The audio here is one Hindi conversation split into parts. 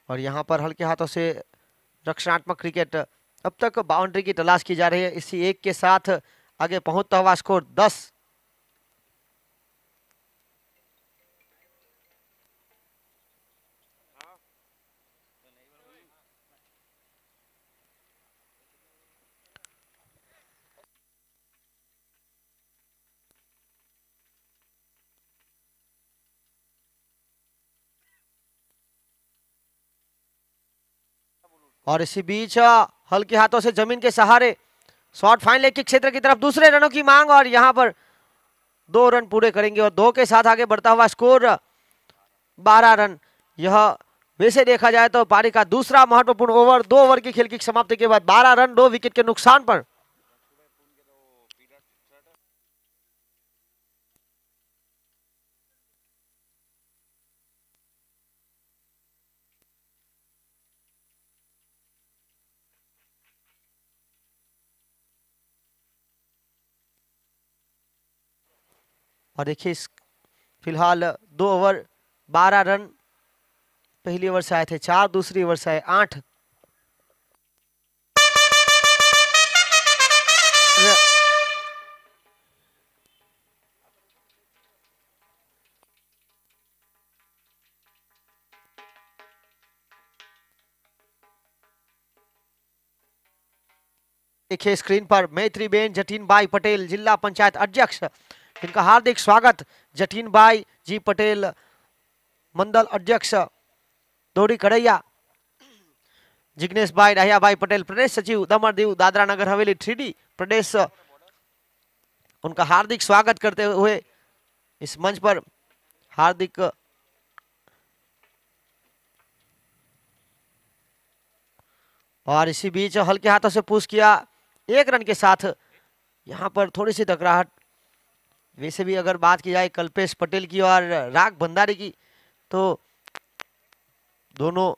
और यहाँ पर हल्के हाथों से रक्षणात्मक क्रिकेट, अब तक बाउंड्री की तलाश की जा रही है। इसी एक के साथ आगे पहुंचता हुआ स्कोर 10। और इसी बीच हल्के हाथों से जमीन के सहारे शॉट फाइन लेग के क्षेत्र की तरफ दूसरे रनों की मांग, और यहां पर 2 रन पूरे करेंगे और 2 के साथ आगे बढ़ता हुआ स्कोर 12 रन। यह वैसे देखा जाए तो पारी का दूसरा महत्वपूर्ण ओवर, 2 ओवर की खेल की समाप्ति के बाद 12 रन 2 विकेट के नुकसान पर। और देखिए फिलहाल 2 ओवर 12 रन, पहली ओवर से आए थे 4, दूसरी ओवर से आए 8। देखिए स्क्रीन पर मैत्रीबेन जतीन भाई पटेल, जिला पंचायत अध्यक्ष, इनका हार्दिक स्वागत। जतीन भाई जी पटेल, मंडल अध्यक्ष दौड़ी कड़ैया। जिग्नेश भाई डाहिया भाई पटेल, प्रदेश सचिव दमन दीव दादरा नगर हवेली 3D प्रदेश, उनका हार्दिक स्वागत करते हुए इस मंच पर हार्दिक। और इसी बीच हल्के हाथों से पुश किया 1 रन के साथ, यहां पर थोड़ी सी टकराहट। वैसे भी अगर बात की जाए कल्पेश पटेल की और राग भंडारी की, तो दोनों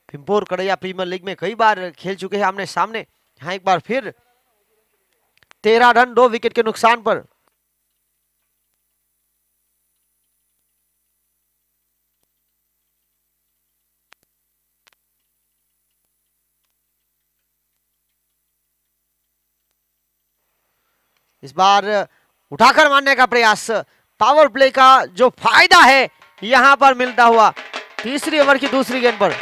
भीमपुर कड़ैया प्रीमियर लीग में कई बार खेल चुके हैं आमने सामने। यहाँ एक बार फिर 13 रन 2 विकेट के नुकसान पर। इस बार उठाकर मारने का प्रयास, पावर प्ले का जो फायदा है यहां पर मिलता हुआ तीसरी ओवर की दूसरी गेंद पर।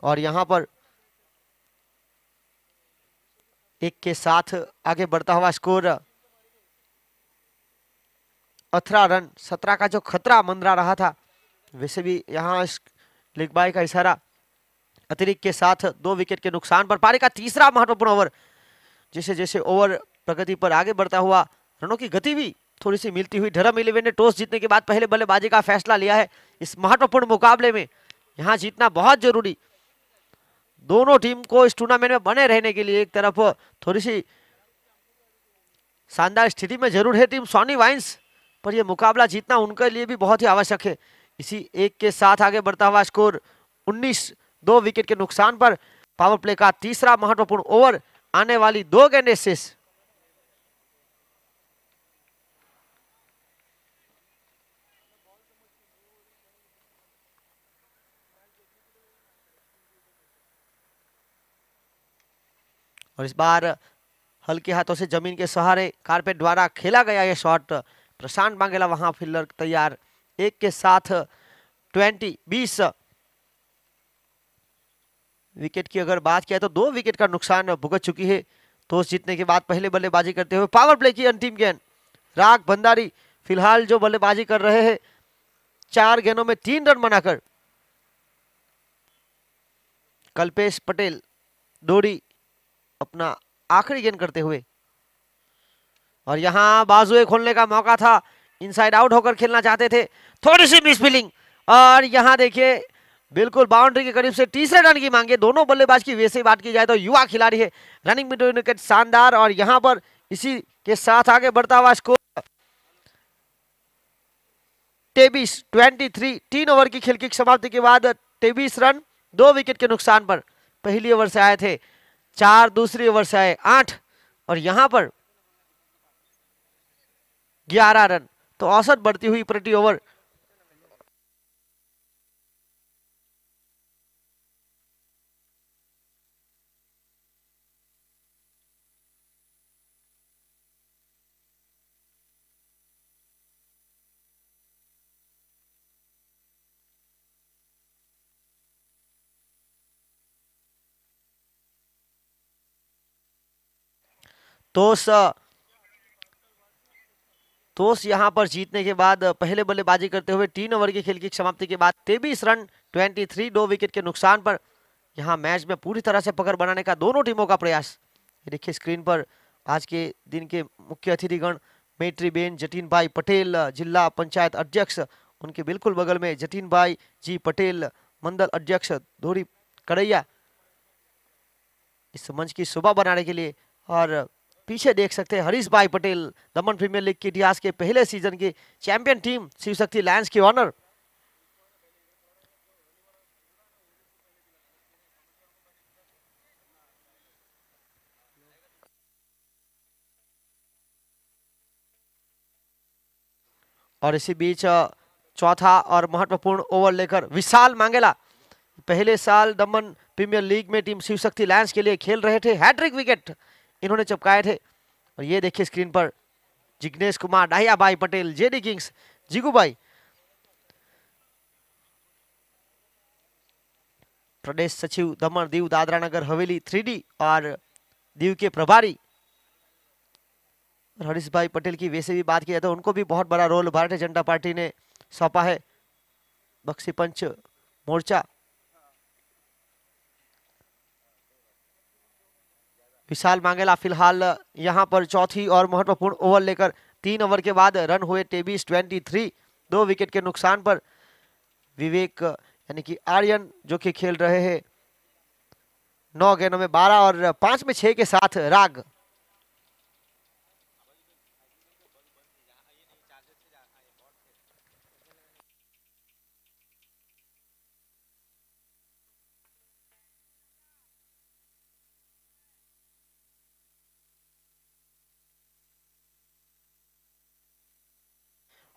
और यहां पर 1 के साथ आगे बढ़ता हुआ स्कोर 18 रन, 17 का जो खतरा मंडरा रहा था। वैसे भी यहां लीग बाई का इशारा अतिरिक्त के साथ 2 विकेट के नुकसान पर। पारी का तीसरा महत्वपूर्ण ओवर, जैसे जैसे ओवर प्रगति पर आगे बढ़ता हुआ रनों की गति भी थोड़ी सी मिलती हुई। धर्म 11 ने टॉस जीतने के बाद पहले बल्लेबाजी का फैसला लिया है इस महत्वपूर्ण मुकाबले में। यहां जीतना बहुत जरूरी, दोनों टीम को इस टूर्नामेंट में बने रहने के लिए। एक तरफ थोड़ी सी शानदार स्थिति में जरूर है टीम सोनी वाइन्स, पर यह मुकाबला जीतना उनके लिए भी बहुत ही आवश्यक है। इसी 1 के साथ आगे बढ़ता हुआ स्कोर 19, 2 विकेट के नुकसान पर। पावर प्ले का तीसरा महत्वपूर्ण ओवर, आने वाली 2 गेंदें शेष। और इस बार हल्के हाथों से जमीन के सहारे कारपेट द्वारा खेला गया यह शॉट, प्रशांत बांगेला वहां फील्डर तैयार। 1 के साथ 20 विकेट की अगर बात किया तो 2 विकेट का नुकसान भुगत चुकी है टॉस जीतने के बाद पहले बल्लेबाजी करते हुए। पावर प्ले की अंतिम गेंद, राग भंडारी फिलहाल जो बल्लेबाजी कर रहे हैं 4 गेंदों में 3 रन बनाकर। कल्पेश पटेल दौड़ी अपना आखिरी गेंद करते हुए। और यहाँ बाजुए खोलने का मौका था, इनसाइड आउट होकर खेलना चाहते थे, थोड़ी सी मिसफीलिंग। और यहाँ देखिए बिल्कुल बाउंड्री के करीब से तीसरे रन की मांगे दोनों बल्लेबाज की। वैसे ही बात की जाए तो युवा खिलाड़ी है, रनिंग बिटवीन विकेट शानदार। और यहाँ पर इसी के साथ आगे बढ़ता हुआ स्कोर 23 3 ओवर की खेल की समाप्ति के बाद 23 रन 2 विकेट के नुकसान पर। पहली ओवर से आए थे 4, दूसरी ओवर से आए 8 और यहां पर 11 रन। तो औसत बढ़ती हुई प्रति ओवर तोस यहां पर जीतने के बाद पहले बल्लेबाजी करते हुए 3 ओवर की खेल की समाप्ति के बाद 23 रन 23 2 विकेट के नुकसान पर यहां मैच में पूरी तरह से पकड़ बनाने का दोनों टीमों का प्रयास। देखिए स्क्रीन पर आज के दिन के मुख्य अतिथिगण मैत्री बेन जतीन भाई पटेल, जिला पंचायत अध्यक्ष, उनके बिल्कुल बगल में जतीन भाई जी पटेल, मंडल अध्यक्ष धोरी कड़ैया, इस मंच की शोभा बनाने के लिए। और पीछे देख सकते हैं हरीश भाई पटेल, दमन प्रीमियर लीग के इतिहास के पहले सीजन की champion team Shiv Shakti Lions के ऑनर। और इसी बीच चौथा और महत्वपूर्ण ओवर लेकर विशाल मांगेला, पहले साल दमन प्रीमियर लीग में टीम शिव शक्ति लायंस के लिए खेल रहे थे, हैट्रिक विकेट इन्होंने चपकाए थे। और ये देखिए स्क्रीन पर जिग्नेश कुमार, डाहिया भाई पटेल, जेडी किंग्स, जिगू भाई, प्रदेश सचिव दमन दीव दादरा नगर हवेली 3D और दीव के प्रभारी हरीश भाई पटेल की वैसे भी बात किया तो उनको भी बहुत बड़ा रोल भारतीय जनता पार्टी ने सौंपा है, बक्सी पंच मोर्चा। विशाल मांगेला फिलहाल यहां पर चौथी और महत्वपूर्ण ओवर लेकर 3 ओवर के बाद रन हुए 23 2 विकेट के नुकसान पर। विवेक यानी कि आर्यन जो कि खेल रहे हैं 9 गेंदों में 12 और 5 में 6 के साथ राग।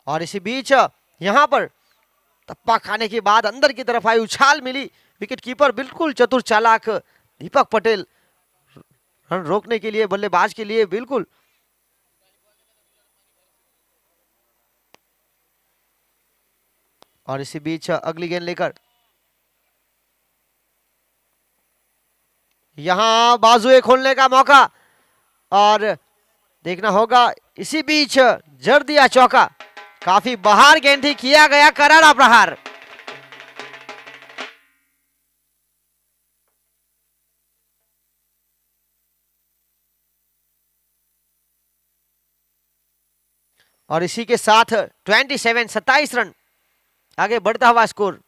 और इसी बीच यहां पर टप्पा खाने के बाद अंदर की तरफ आई, उछाल मिली, विकेट कीपर बिल्कुल चतुर चालाक दीपक पटेल रन रोकने के लिए बल्लेबाज के लिए बिल्कुल। और इसी बीच अगली गेंद लेकर यहां बाजुए खोलने का मौका और देखना होगा, इसी बीच जड़ दिया चौका, काफी बाहर गेंद थी, किया गया करारा प्रहार। और इसी के साथ 27 रन आगे बढ़ता हुआ स्कोर।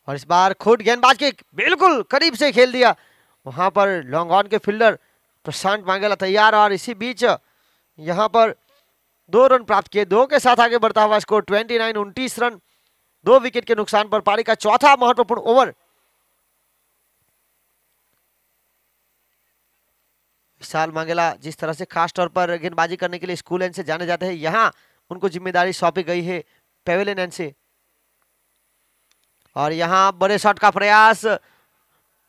और इस बार खुद गेंदबाज के बिल्कुल करीब से खेल दिया, वहां पर लॉन्ग ऑन के फील्डर प्रशांत मांगेला तैयार। और इसी बीच यहां पर 2 रन प्राप्त किए, 2 के साथ आगे बढ़ता हुआ स्कोर 29 रन 2 विकेट के नुकसान पर। पारी का चौथा महत्वपूर्ण ओवर। विशाल मांगेला जिस तरह से खास तौर पर गेंदबाजी करने के लिए स्कूल एंड से जाने जाते हैं, यहां उनको जिम्मेदारी सौंपी गई है पेवेलियन एंड से। और यहां बड़े शॉट का प्रयास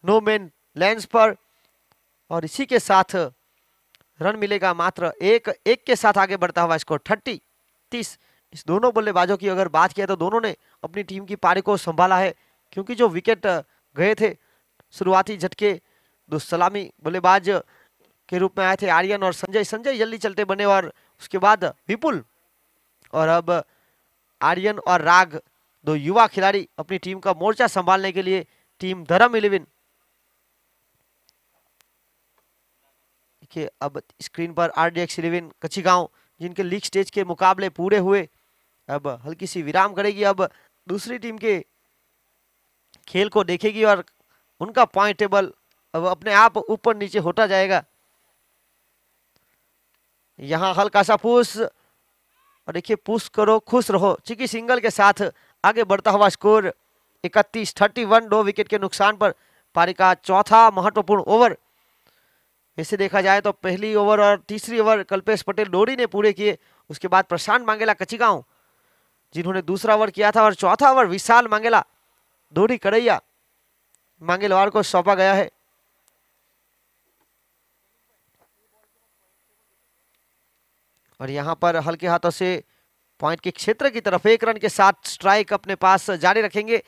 नो मैन लेंस पर और इसी के साथ रन मिलेगा मात्र एक के साथ आगे बढ़ता हुआ स्कोर 30। इस दोनों बल्लेबाजों की अगर बात किया तो दोनों ने अपनी टीम की पारी को संभाला है, क्योंकि जो विकेट गए थे शुरुआती झटके दो सलामी बल्लेबाज के रूप में आए थे आर्यन और संजय जल्दी चलते बने और उसके बाद विपुल और अब आर्यन और राग दो युवा खिलाड़ी अपनी टीम का मोर्चा संभालने के लिए टीम धर्म 11 देखिए अब स्क्रीन पर RDX 11 कच्चीगांव जिनके लीग स्टेज के मुकाबले पूरे हुए अब हल्की सी विराम करेगी, अब दूसरी टीम के खेल को देखेगी और उनका पॉइंट टेबल अब अपने आप ऊपर नीचे होता जाएगा। यहां हल्का सा पुश और देखिए पुश करो खुश रहो चिकी सिंगल के साथ आगे बढ़ता हुआ स्कोर 31-31 2 विकेट के नुकसान पर पारी का चौथा महत्वपूर्ण ओवर। इसे देखा जाए तो पहली ओवर और तीसरी ओवर कल्पेश पटेल डोरी ने पूरे किए, उसके बाद प्रशांत मांगेला कच्चीगांव जिन्होंने दूसरा ओवर किया था और चौथा ओवर विशाल मांगेला डोरी कड़ैया मांगेलवार को सौंपा गया है। और यहां पर हल्के हाथों से पॉइंट के क्षेत्र की तरफ 1 रन के साथ स्ट्राइक अपने पास जारी रखेंगे।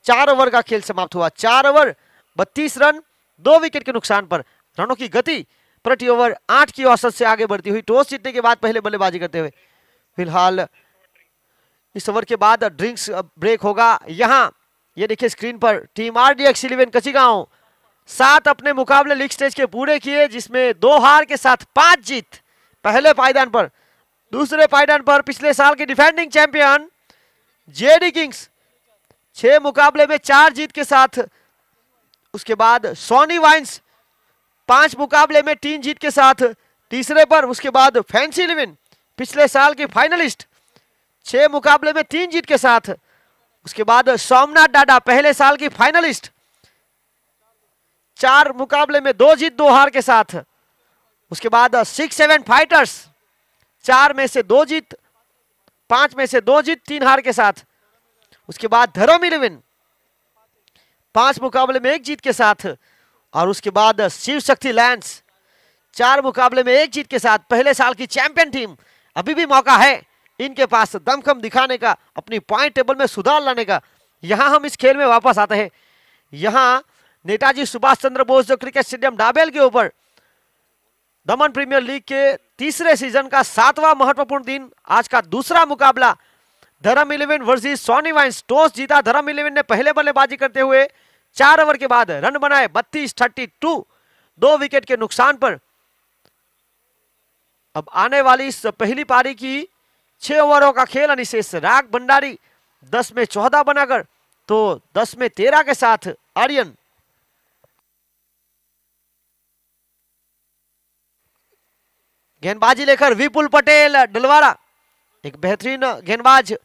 4 ओवर का खेल समाप्त हुआ, 4 ओवर 32 रन 2 विकेट के नुकसान पर। रनों की गति प्रति ओवर 8 की औसत से आगे बढ़ती हुई टॉस जीतने के बाद पहले बल्लेबाजी करते हुए। फिलहाल इस ओवर के बाद ड्रिंक्स ब्रेक होगा। यहां ये देखिए स्क्रीन पर टीम RDX 11 कच्चीगांव 7 अपने मुकाबले लीग स्टेज के पूरे किए, जिसमें 2 हार के साथ 5 जीत। पहले पायदान पर, दूसरे पायदान पर पिछले साल के डिफेंडिंग चैंपियन JD किंग्स 6 मुकाबले में 4 जीत के साथ। उसके बाद सोनी वाइन्स 5 मुकाबले में 3 जीत के साथ तीसरे पर। उसके बाद फैंसी 11 पिछले साल की फाइनलिस्ट 6 मुकाबले में 3 जीत के साथ। उसके बाद सोमनाथ डाडा पहले साल की फाइनलिस्ट 4 मुकाबले में 2 जीत 2 हार के साथ। उसके बाद 6-7 फाइटर्स 4 में से 2 जीत 5 में से 2 जीत 3 हार के साथ। उसके बाद धर्म 11 5 मुकाबले में 1 जीत के साथ। और उसके बाद शिव शक्ति लैंड्स 4 मुकाबले में 1 जीत के साथ। पहले साल की चैंपियन टीम, अभी भी मौका है इनके पास दमखम दिखाने का, अपनी पॉइंट टेबल में सुधार लाने का। यहां हम इस खेल में वापस आते हैं। यहां नेताजी सुभाष चंद्र बोस जो क्रिकेट स्टेडियम डाबेल के ऊपर दमन प्रीमियर लीग के तीसरे सीजन का 7वां महत्वपूर्ण दिन, आज का दूसरा मुकाबला धर्म 11 वर्सेस सोनी वाइन्स। टॉस जीता धर्म 11 ने पहले बल्लेबाजी करते हुए 4 ओवर के बाद रन बनाए 32-32 2 विकेट के नुकसान पर। अब आने वाली इस पहली पारी की 6 ओवरों का खेल अनिशेष राग भंडारी 10 में 14 बनाकर तो 10 में 13 के साथ आर्यन। गेंदबाजी लेकर विपुल पटेल डलवाड़ा, एक बेहतरीन गेंदबाज।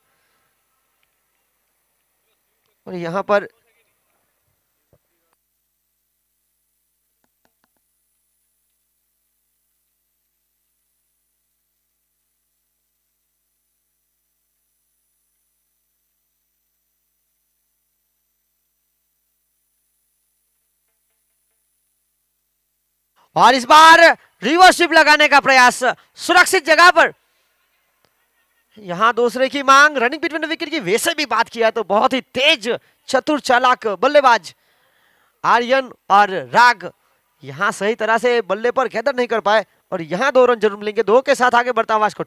और यहां पर और इस बार रिवर्सिप लगाने का प्रयास सुरक्षित जगह पर। यहां दूसरे की मांग रनिंग बिटवीन विकेट की वैसे भी बात किया तो बहुत ही तेज चतुर चालाक बल्लेबाज आर्यन और राग यहां सही तरह से बल्ले पर गैदर नहीं कर पाए और यहां 2 रन जरूर मिलेंगे। 2 के साथ आगे बढ़ता हुआ स्कोर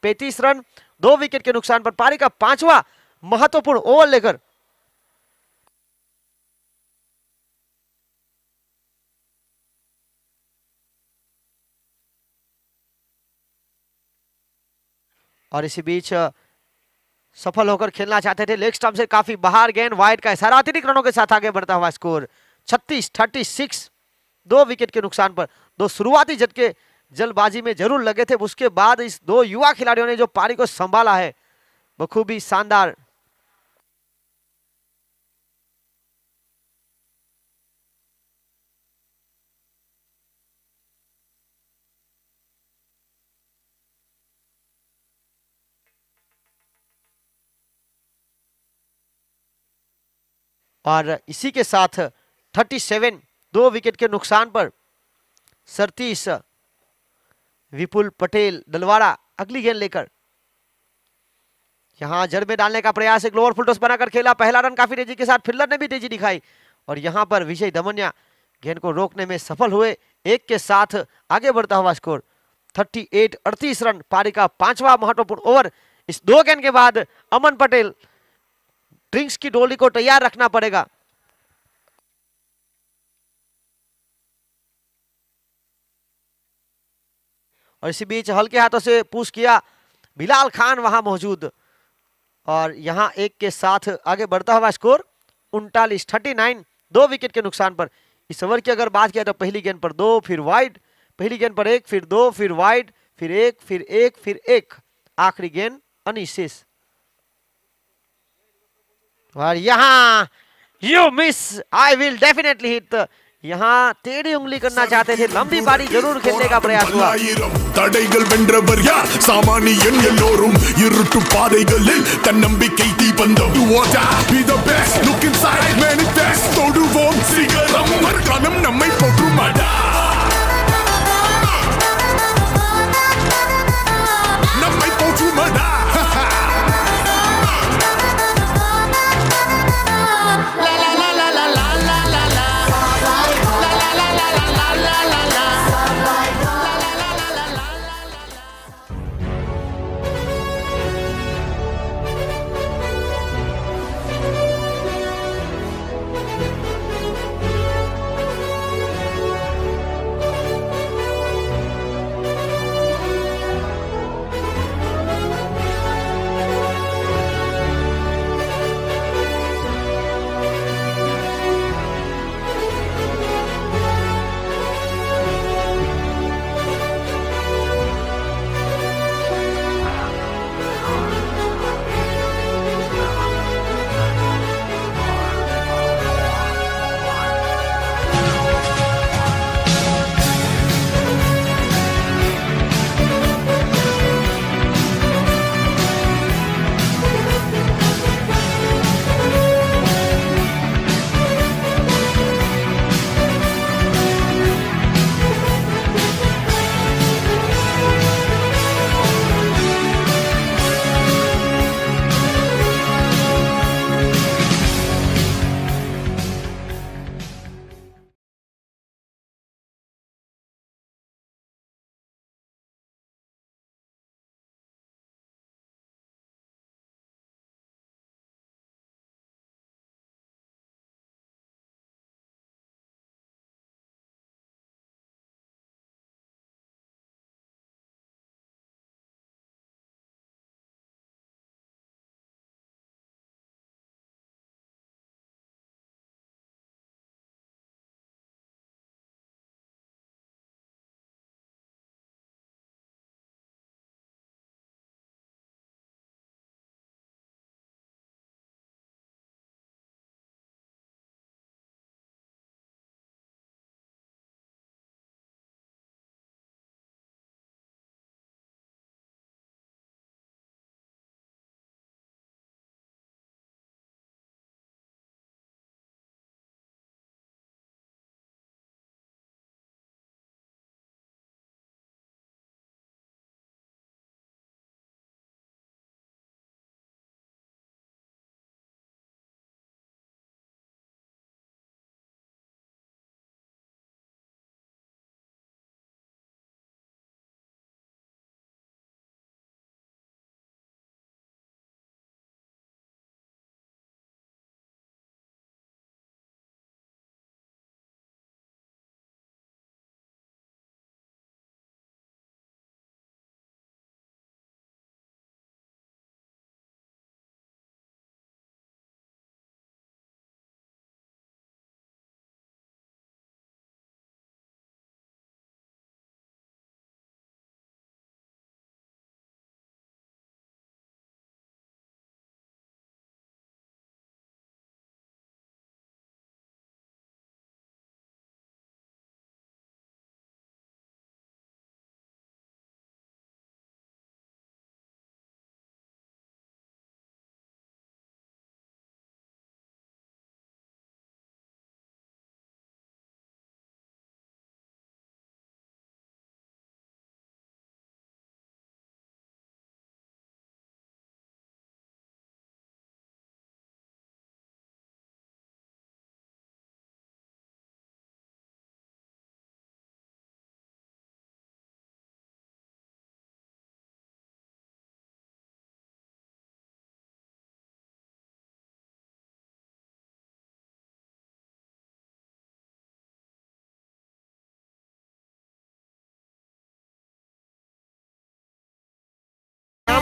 35 रन 2 विकेट के नुकसान पर पारी का 5वां महत्वपूर्ण ओवर लेकर और इसी बीच सफल होकर खेलना चाहते थे, लेग स्टंप से काफी बाहर गेंद वाइड का इशारा, अतिरिक्त रनों के साथ आगे बढ़ता हुआ स्कोर 36-36 2 विकेट के नुकसान पर। 2 शुरुआती झटके जल्दबाजी में जरूर लगे थे, उसके बाद इस 2 युवा खिलाड़ियों ने जो पारी को संभाला है बखूबी शानदार। और इसी के साथ 37 2 विकेट के नुकसान पर 37 विपुल पटेल डलवाड़ा अगली गेंद लेकर। यहाँ जड़ में डालने का प्रयास, एक लोअर फुल टॉस बनाकर खेला, पहला रन काफी तेजी के साथ, फील्डर ने भी तेजी दिखाई और यहाँ पर विजय दमनिया गेंद को रोकने में सफल हुए। एक के साथ आगे बढ़ता हुआ स्कोर 38 रन। पारी का 5वां महत्वपूर्ण ओवर। इस 2 गेंद के बाद अमन पटेल ड्रिंक्स की डोली को तैयार रखना पड़ेगा। और इसी बीच हल्के हाथों से पुश किया बिलाल खान वहां मौजूद और यहां एक के साथ आगे बढ़ता हुआ स्कोर 39 2 विकेट के नुकसान पर। इस ओवर की अगर बात किया तो पहली गेंद पर 2, फिर वाइड, पहली गेंद पर 1, फिर 2, फिर वाइड, फिर 1, फिर 1, फिर 1, आखिरी गेंद अनिशेष। और यहां you miss, I will definitely hit. यहाँ टेढ़ी उंगली करना चाहते थे, लंबी बारी जरूर खेलने का प्रयास हुआ। தடைகள் வென்றவர் யார்? சாமானியன் எல்லோரும் இருட்டு பாதைகளில் தன்னம்பிக்கை தீபந்தம். Do or die, be the best, look inside, manifest, தொடுவோம் சிகரம், மறுகாலம் நம்மை போற்றுமடா, நம்மை போற்றுமடா.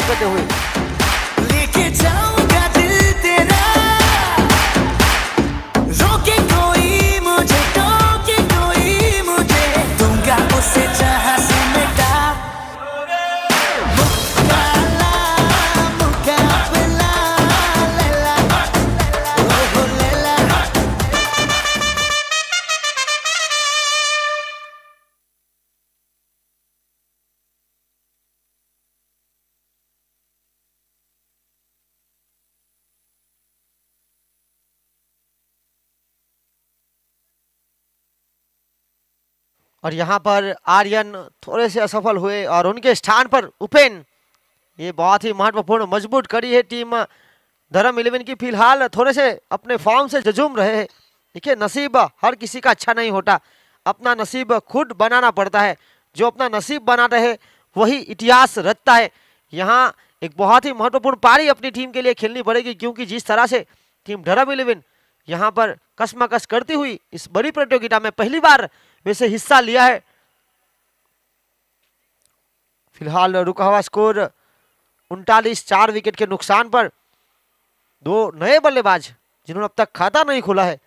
करते हुए। लेके जाऊंगा दिल तेरा, रोके कोई मुझे, टोके कोई मुझे, दूंगा उसे जहां से मिटा। मुकाबला, मुकाबला, लैला, ओहो लैला। और यहाँ पर आर्यन थोड़े से असफल हुए और उनके स्थान पर उपेन। ये बहुत ही महत्वपूर्ण मजबूत कड़ी है टीम धर्म 11 की। फिलहाल थोड़े से अपने फॉर्म से जजूम रहे हैं। देखिए, नसीब हर किसी का अच्छा नहीं होता, अपना नसीब खुद बनाना पड़ता है। जो अपना नसीब बनाता है वही इतिहास रचता है। यहाँ एक बहुत ही महत्वपूर्ण पारी अपनी टीम के लिए खेलनी पड़ेगी, क्योंकि जिस तरह से टीम धर्म 11 यहाँ पर कशमकश करती हुई इस बड़ी प्रतियोगिता में पहली बार वैसे हिस्सा लिया है। फिलहाल रुका हुआ स्कोर 39, 4 विकेट के नुकसान पर। दो नए बल्लेबाज जिन्होंने अब तक खाता नहीं खोला है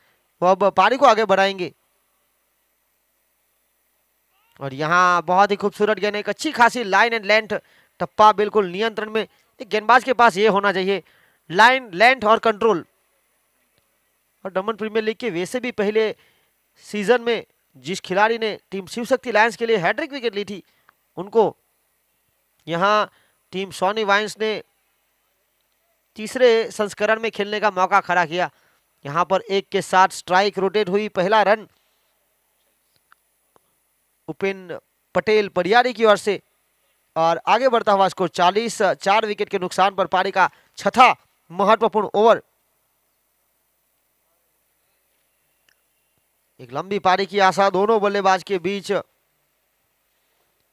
वो अब पारी को आगे बढ़ाएंगे। और यहाँ बहुत ही खूबसूरत गेंद, एक अच्छी खासी लाइन एंड लेंथ, टप्पा बिल्कुल नियंत्रण में। एक गेंदबाज के पास ये होना चाहिए, लाइन, लेंथ और कंट्रोल। और दमन प्रीमियर लीग के वैसे भी पहले सीजन में जिस खिलाड़ी ने टीम शिव शक्ति लायंस के लिए हैट्रिक विकेट ली थी, उनको यहाँ टीम सॉनी वाइन्स ने तीसरे संस्करण में खेलने का मौका खड़ा किया। यहाँ पर एक के साथ स्ट्राइक रोटेट हुई, पहला रन उपेन पटेल परियारी की ओर से। और आगे बढ़ता हुआ स्कोर 40, 4 विकेट के नुकसान पर पारी का छठा महत्वपूर्ण ओवर। एक लंबी पारी की आशा दोनों बल्लेबाज के बीच।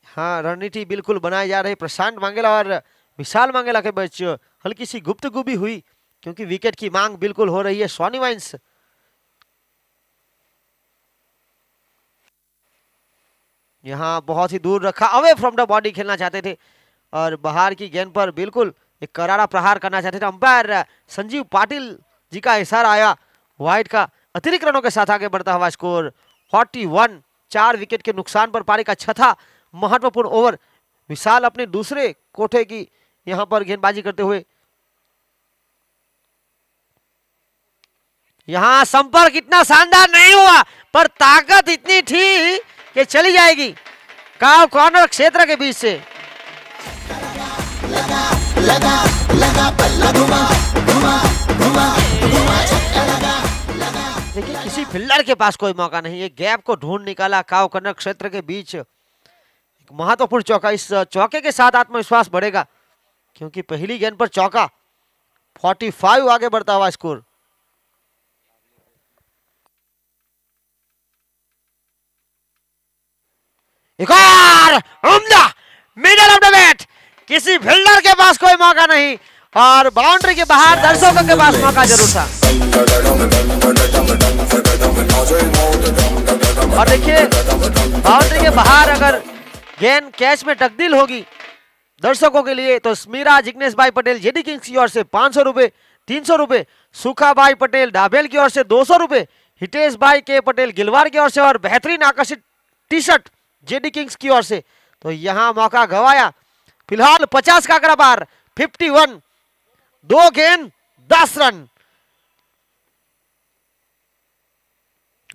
हाँ, रणनीति बिल्कुल बनाई जा रही। प्रशांत मांगेला और विशाल मांगेला के बीच हल्की सी गुप्तगू भी हुई, क्योंकि विकेट की मांग बिल्कुल हो रही है। सॉनी वाइन्स यहाँ बहुत ही दूर रखा, अवे फ्रॉम द बॉडी खेलना चाहते थे और बाहर की गेंद पर बिल्कुल एक करारा प्रहार करना चाहते थे। अंपायर संजीव पाटिल जी का इशारा आया वाइड का। अतिरिक्त रनों के साथ आगे बढ़ता हुआ स्कोर 41, 4 विकेट के नुकसान पर पारी का छठा महत्वपूर्ण ओवर। विशाल अपने दूसरे कोठे की यहां पर गेंदबाजी करते हुए। यहां संपर्क इतना शानदार नहीं हुआ, पर ताकत इतनी थी कि चली जाएगी काव कॉर्नर क्षेत्र के बीच से। देखिए, किसी फील्डर के पास कोई मौका नहीं है, गैप को ढूंढ निकाला काव कॉर्नर क्षेत्र के बीच। एक महत्वपूर्ण चौका, इस चौके के साथ आत्मविश्वास बढ़ेगा, क्योंकि पहली गेंद पर चौका। 45 आगे बढ़ता हुआ स्कोर। एक और उम्दा मिडल ऑफ द बैट, किसी फील्डर के पास कोई मौका नहीं और बाउंड्री के बाहर दर्शकों के पास मौका जरूर था। और देखिए, बाउंड्री के बाहर अगर गेंद कैच में तब्दील होगी दर्शकों के लिए, तो स्मीरा जिग्नेश भाई पटेल जेडी किंग्स की ओर से 500 रुपए, 300 रुपए, सुखा भाई पटेल डाबेल की ओर से 200 रुपए, हितेश भाई के पटेल गिलवार की ओर से और बेहतरीन आकर्षित टी शर्ट जेडी किंग्स की ओर से। तो यहां मौका गवाया। फिलहाल 50 का आंकड़ा पार, 51, 2 गेंद 10 रन।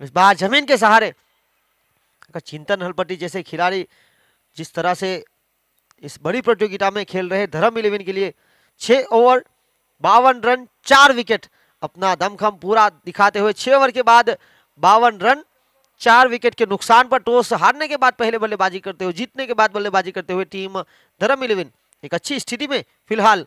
इस बार जमीन के सहारे चिंतन हलपति जैसे खिलाड़ी जिस तरह से इस बड़ी प्रतियोगिता में खेल रहे धर्म 11 के लिए 6 ओवर 52 रन 4 विकेट, अपना दमखम पूरा दिखाते हुए 6 ओवर के बाद 52 रन 4 विकेट के नुकसान पर टॉस हारने के बाद पहले बल्लेबाजी करते हुए, जीतने के बाद बल्लेबाजी करते हुए टीम धर्म 11 एक अच्छी स्थिति में फिलहाल।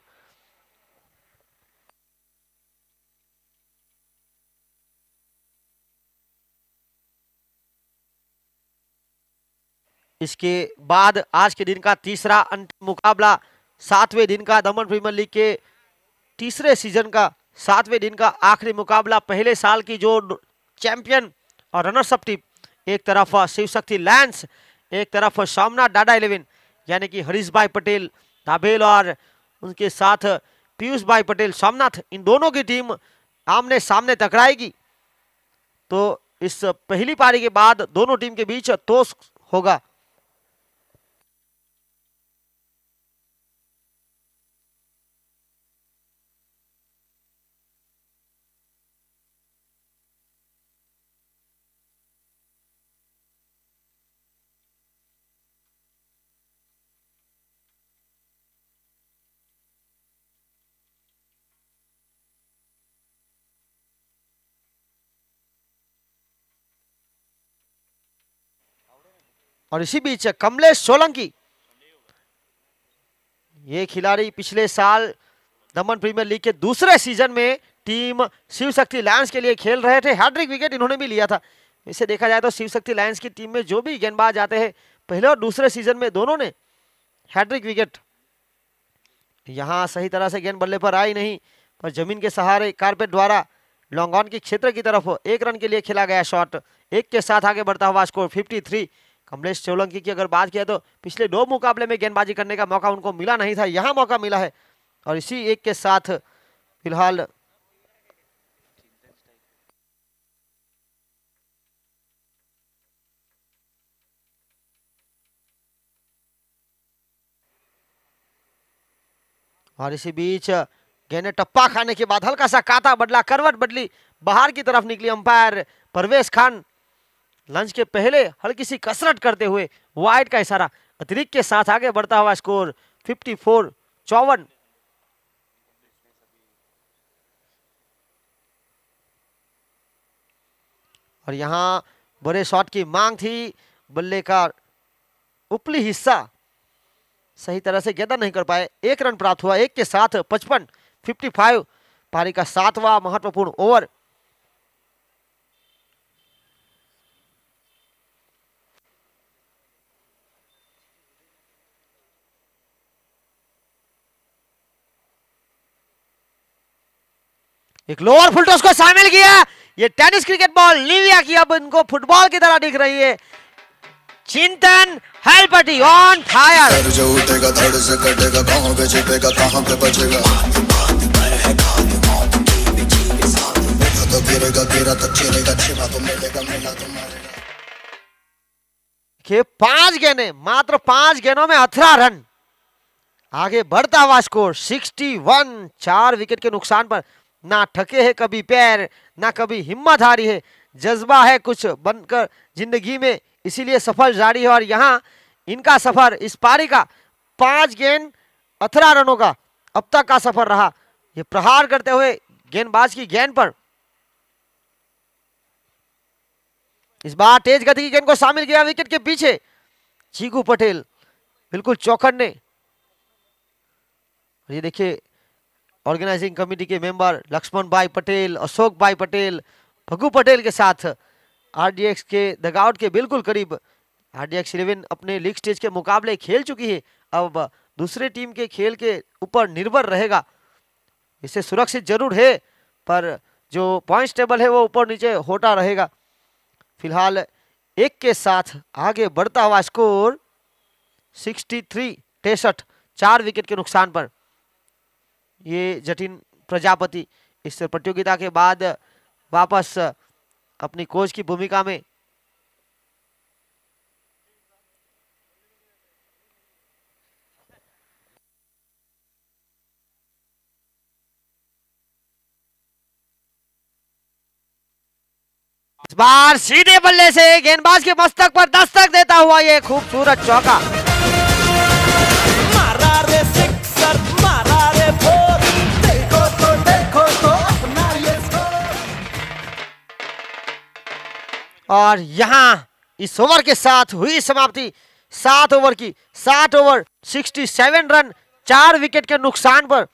इसके बाद आज के दिन का तीसरा अंतिम मुकाबला, 7वें दिन का दमन प्रीमियर लीग के तीसरे सीजन का 7वें दिन का आखिरी मुकाबला। पहले साल की जो चैंपियन और रनर्स अप टीम, एक तरफ शिव शक्ति लायंस, एक तरफ सोमनाथ डाडा 11 यानी कि हरीश भाई पटेल दाभेल और उनके साथ पीयूष भाई पटेल, सोमनाथ, इन दोनों की टीम आमने सामने टकराएगी। तो इस पहली पारी के बाद दोनों टीम के बीच तोस होगा। और इसी बीच कमलेश सोलंकी, ये खिलाड़ी पिछले साल दमन प्रीमियर लीग के दूसरे सीजन में टीम शिव शक्ति लायंस के लिए खेल रहे थे। हैट्रिक विकेट इन्होंने भी लिया था। इसे देखा जाए तो शिव शक्ति लायंस की टीम में जो भी गेंदबाज आते हैं पहले और दूसरे सीजन में दोनों ने हैट्रिक विकेट। यहां सही तरह से गेंद बल्ले पर आई नहीं, पर जमीन के सहारे कारपेट द्वारा लॉन्ग ऑन के क्षेत्र की तरफ 1 रन के लिए खेला गया शॉट। 1 के साथ आगे बढ़ता हुआ स्कोर 53। कमलेश सोलंकी की अगर बात किया तो पिछले 2 मुकाबले में गेंदबाजी करने का मौका उनको मिला नहीं था, यहां मौका मिला है और इसी 1 के साथ फिलहाल और इसी बीच गेंद टप्पा खाने के बाद हल्का सा काता बदला, करवट बदली, बाहर की तरफ निकली। अंपायर परवेश खान लंच के पहले हल्की सी कसरत करते हुए वाइड का इशारा, अतिरिक्त के साथ आगे बढ़ता हुआ स्कोर 54। और यहां बड़े शॉट की मांग थी, बल्ले का उपली हिस्सा सही तरह से गेंदा नहीं कर पाए। 1 रन प्राप्त हुआ। 1 के साथ 55 पारी का 7वां महत्वपूर्ण ओवर। एक लोअर फुल टॉस को शामिल किया। ये टेनिस क्रिकेट बॉल लिविया की अब इनको फुटबॉल की तरह दिख रही है। चिंतन हेलपटी ऑन फायर। जो उठेगा धड़ से कटेगा, कहां पे छिपेगा कहां पे बचेगा, तो गिरेगा गिरा तो चिरेगा, छिपा तो मिलेगा मिला तो मारेगा। 5 गेंदें, मात्र 5 गेंदों में 18 रन। आगे बढ़ता हुआ स्कोर 61। 4 विकेट के नुकसान पर ना थके है कभी पैर, ना कभी हिम्मत हारी है, जज्बा है कुछ बनकर जिंदगी में, इसीलिए सफर जारी है। और यहाँ इनका सफर इस पारी का 5 गेंद 18 रनों का अब तक का सफर रहा। ये प्रहार करते हुए गेंदबाज की गेंद पर इस बार तेज गति की गेंद को शामिल किया विकेट के पीछे। चीकू पटेल बिल्कुल चौखन्ने। ये देखिए ऑर्गेनाइजिंग कमेटी के मेंबर लक्ष्मण भाई पटेल, अशोक भाई पटेल, भगू पटेल के साथ आरडीएक्स के डगआउट के बिल्कुल करीब। आरडीएक्स 11 अपने लीग स्टेज के मुकाबले खेल चुकी है, अब दूसरे टीम के खेल के ऊपर निर्भर रहेगा। इसे सुरक्षित जरूर है, पर जो पॉइंट्स टेबल है वो ऊपर नीचे होता रहेगा। फिलहाल 1 के साथ आगे बढ़ता हुआ स्कोर 63। 4 विकेट के नुकसान पर ये जतिन प्रजापति इस प्रतियोगिता के बाद वापस अपनी कोच की भूमिका में। इस बार सीधे बल्ले से गेंदबाज के मस्तक पर दस्तक देता हुआ ये खूबसूरत चौका। मारा रे सिक्सर, मारा रे फोर, देखो तो अपना ये स्कोर। और यहां इस ओवर के साथ हुई समाप्ति 7 ओवर की। 7 ओवर 67 रन 4 विकेट के नुकसान पर।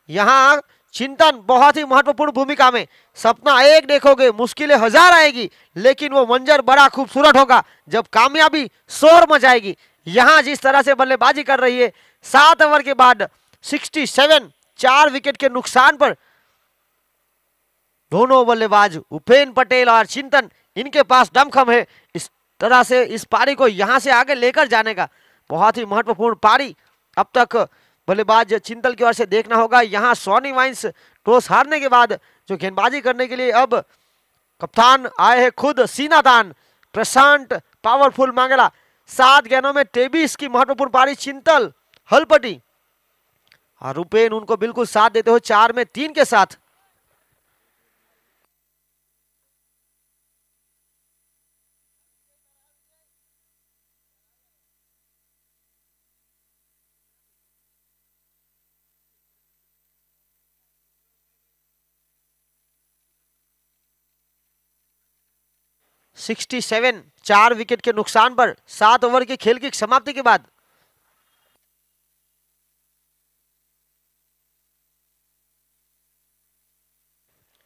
यहां चिंतन बहुत ही महत्वपूर्ण भूमिका में। सपना एक देखोगे, मुश्किलें 1000 आएगी, लेकिन वो मंजर बड़ा खूबसूरत होगा जब कामयाबी शोर मचाएगी। यहां जिस तरह से बल्लेबाजी कर रही है, 7 ओवर के बाद 67 4 विकेट के नुकसान पर दोनों बल्लेबाज उपेन पटेल और चिंतन, इनके पास दमखम है इस तरह से इस पारी को यहां से आगे लेकर जाने का। बहुत ही महत्वपूर्ण पारी अब तक बल्लेबाज चिंतल की ओर से देखना होगा। यहाँ सोनी वाइन्स टॉस हारने के बाद जो गेंदबाजी करने के लिए अब कप्तान आए हैं खुद सीनादान प्रशांत पावरफुल मांगला। 7 गेंदों में 23 की महत्वपूर्ण पारी चिंतल हलपटी और रुपेन उनको बिल्कुल साथ देते हुए 4 में 3 के साथ। सिक्सटी 4 विकेट के नुकसान पर 7 ओवर के खेल की समाप्ति के बाद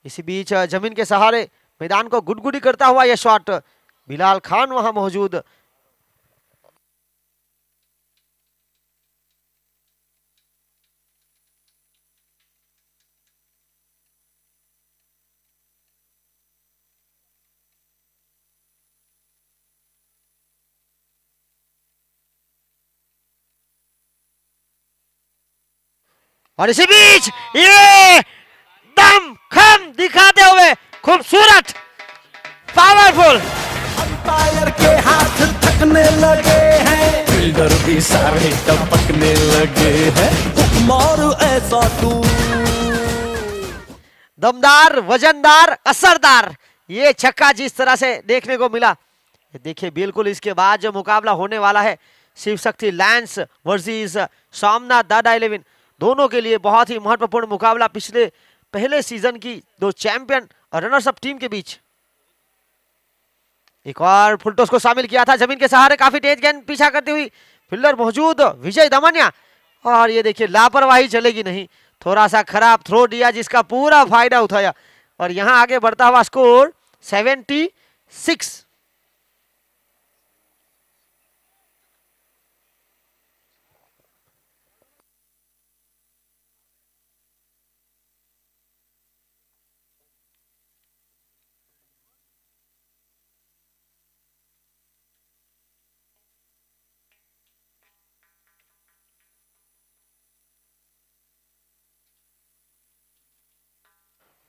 इसी बीच जमीन के सहारे मैदान को गुडगुडी करता हुआ यह शॉट, बिलाल खान वहां मौजूद। और इसी बीच ये दम खम दिखाते हुए खूबसूरत पावरफुल अंपायर के हाथ थकने लगे हैं, फील्डर भी सारे टपकने लगे हैं। हुक्मार ऐसा तू दमदार वजनदार असरदार ये छक्का जिस तरह से देखने को मिला, देखिए बिल्कुल इसके बाद जो मुकाबला होने वाला है शिव शक्ति लायंस वर्सेस सोमनाथ दादा 11, दोनों के लिए बहुत ही महत्वपूर्ण मुकाबला पिछले पहले सीजन की दो चैंपियन और रनर्स अप टीम के बीच। एक और फुलटॉस को शामिल किया था, जमीन के सहारे काफी तेज गेंद पीछा करती हुई फील्डर मौजूद विजय दमनिया, और ये देखिए लापरवाही चलेगी नहीं, थोड़ा सा खराब थ्रो दिया जिसका पूरा फायदा उठाया और यहां आगे बढ़ता हुआ स्कोर 76।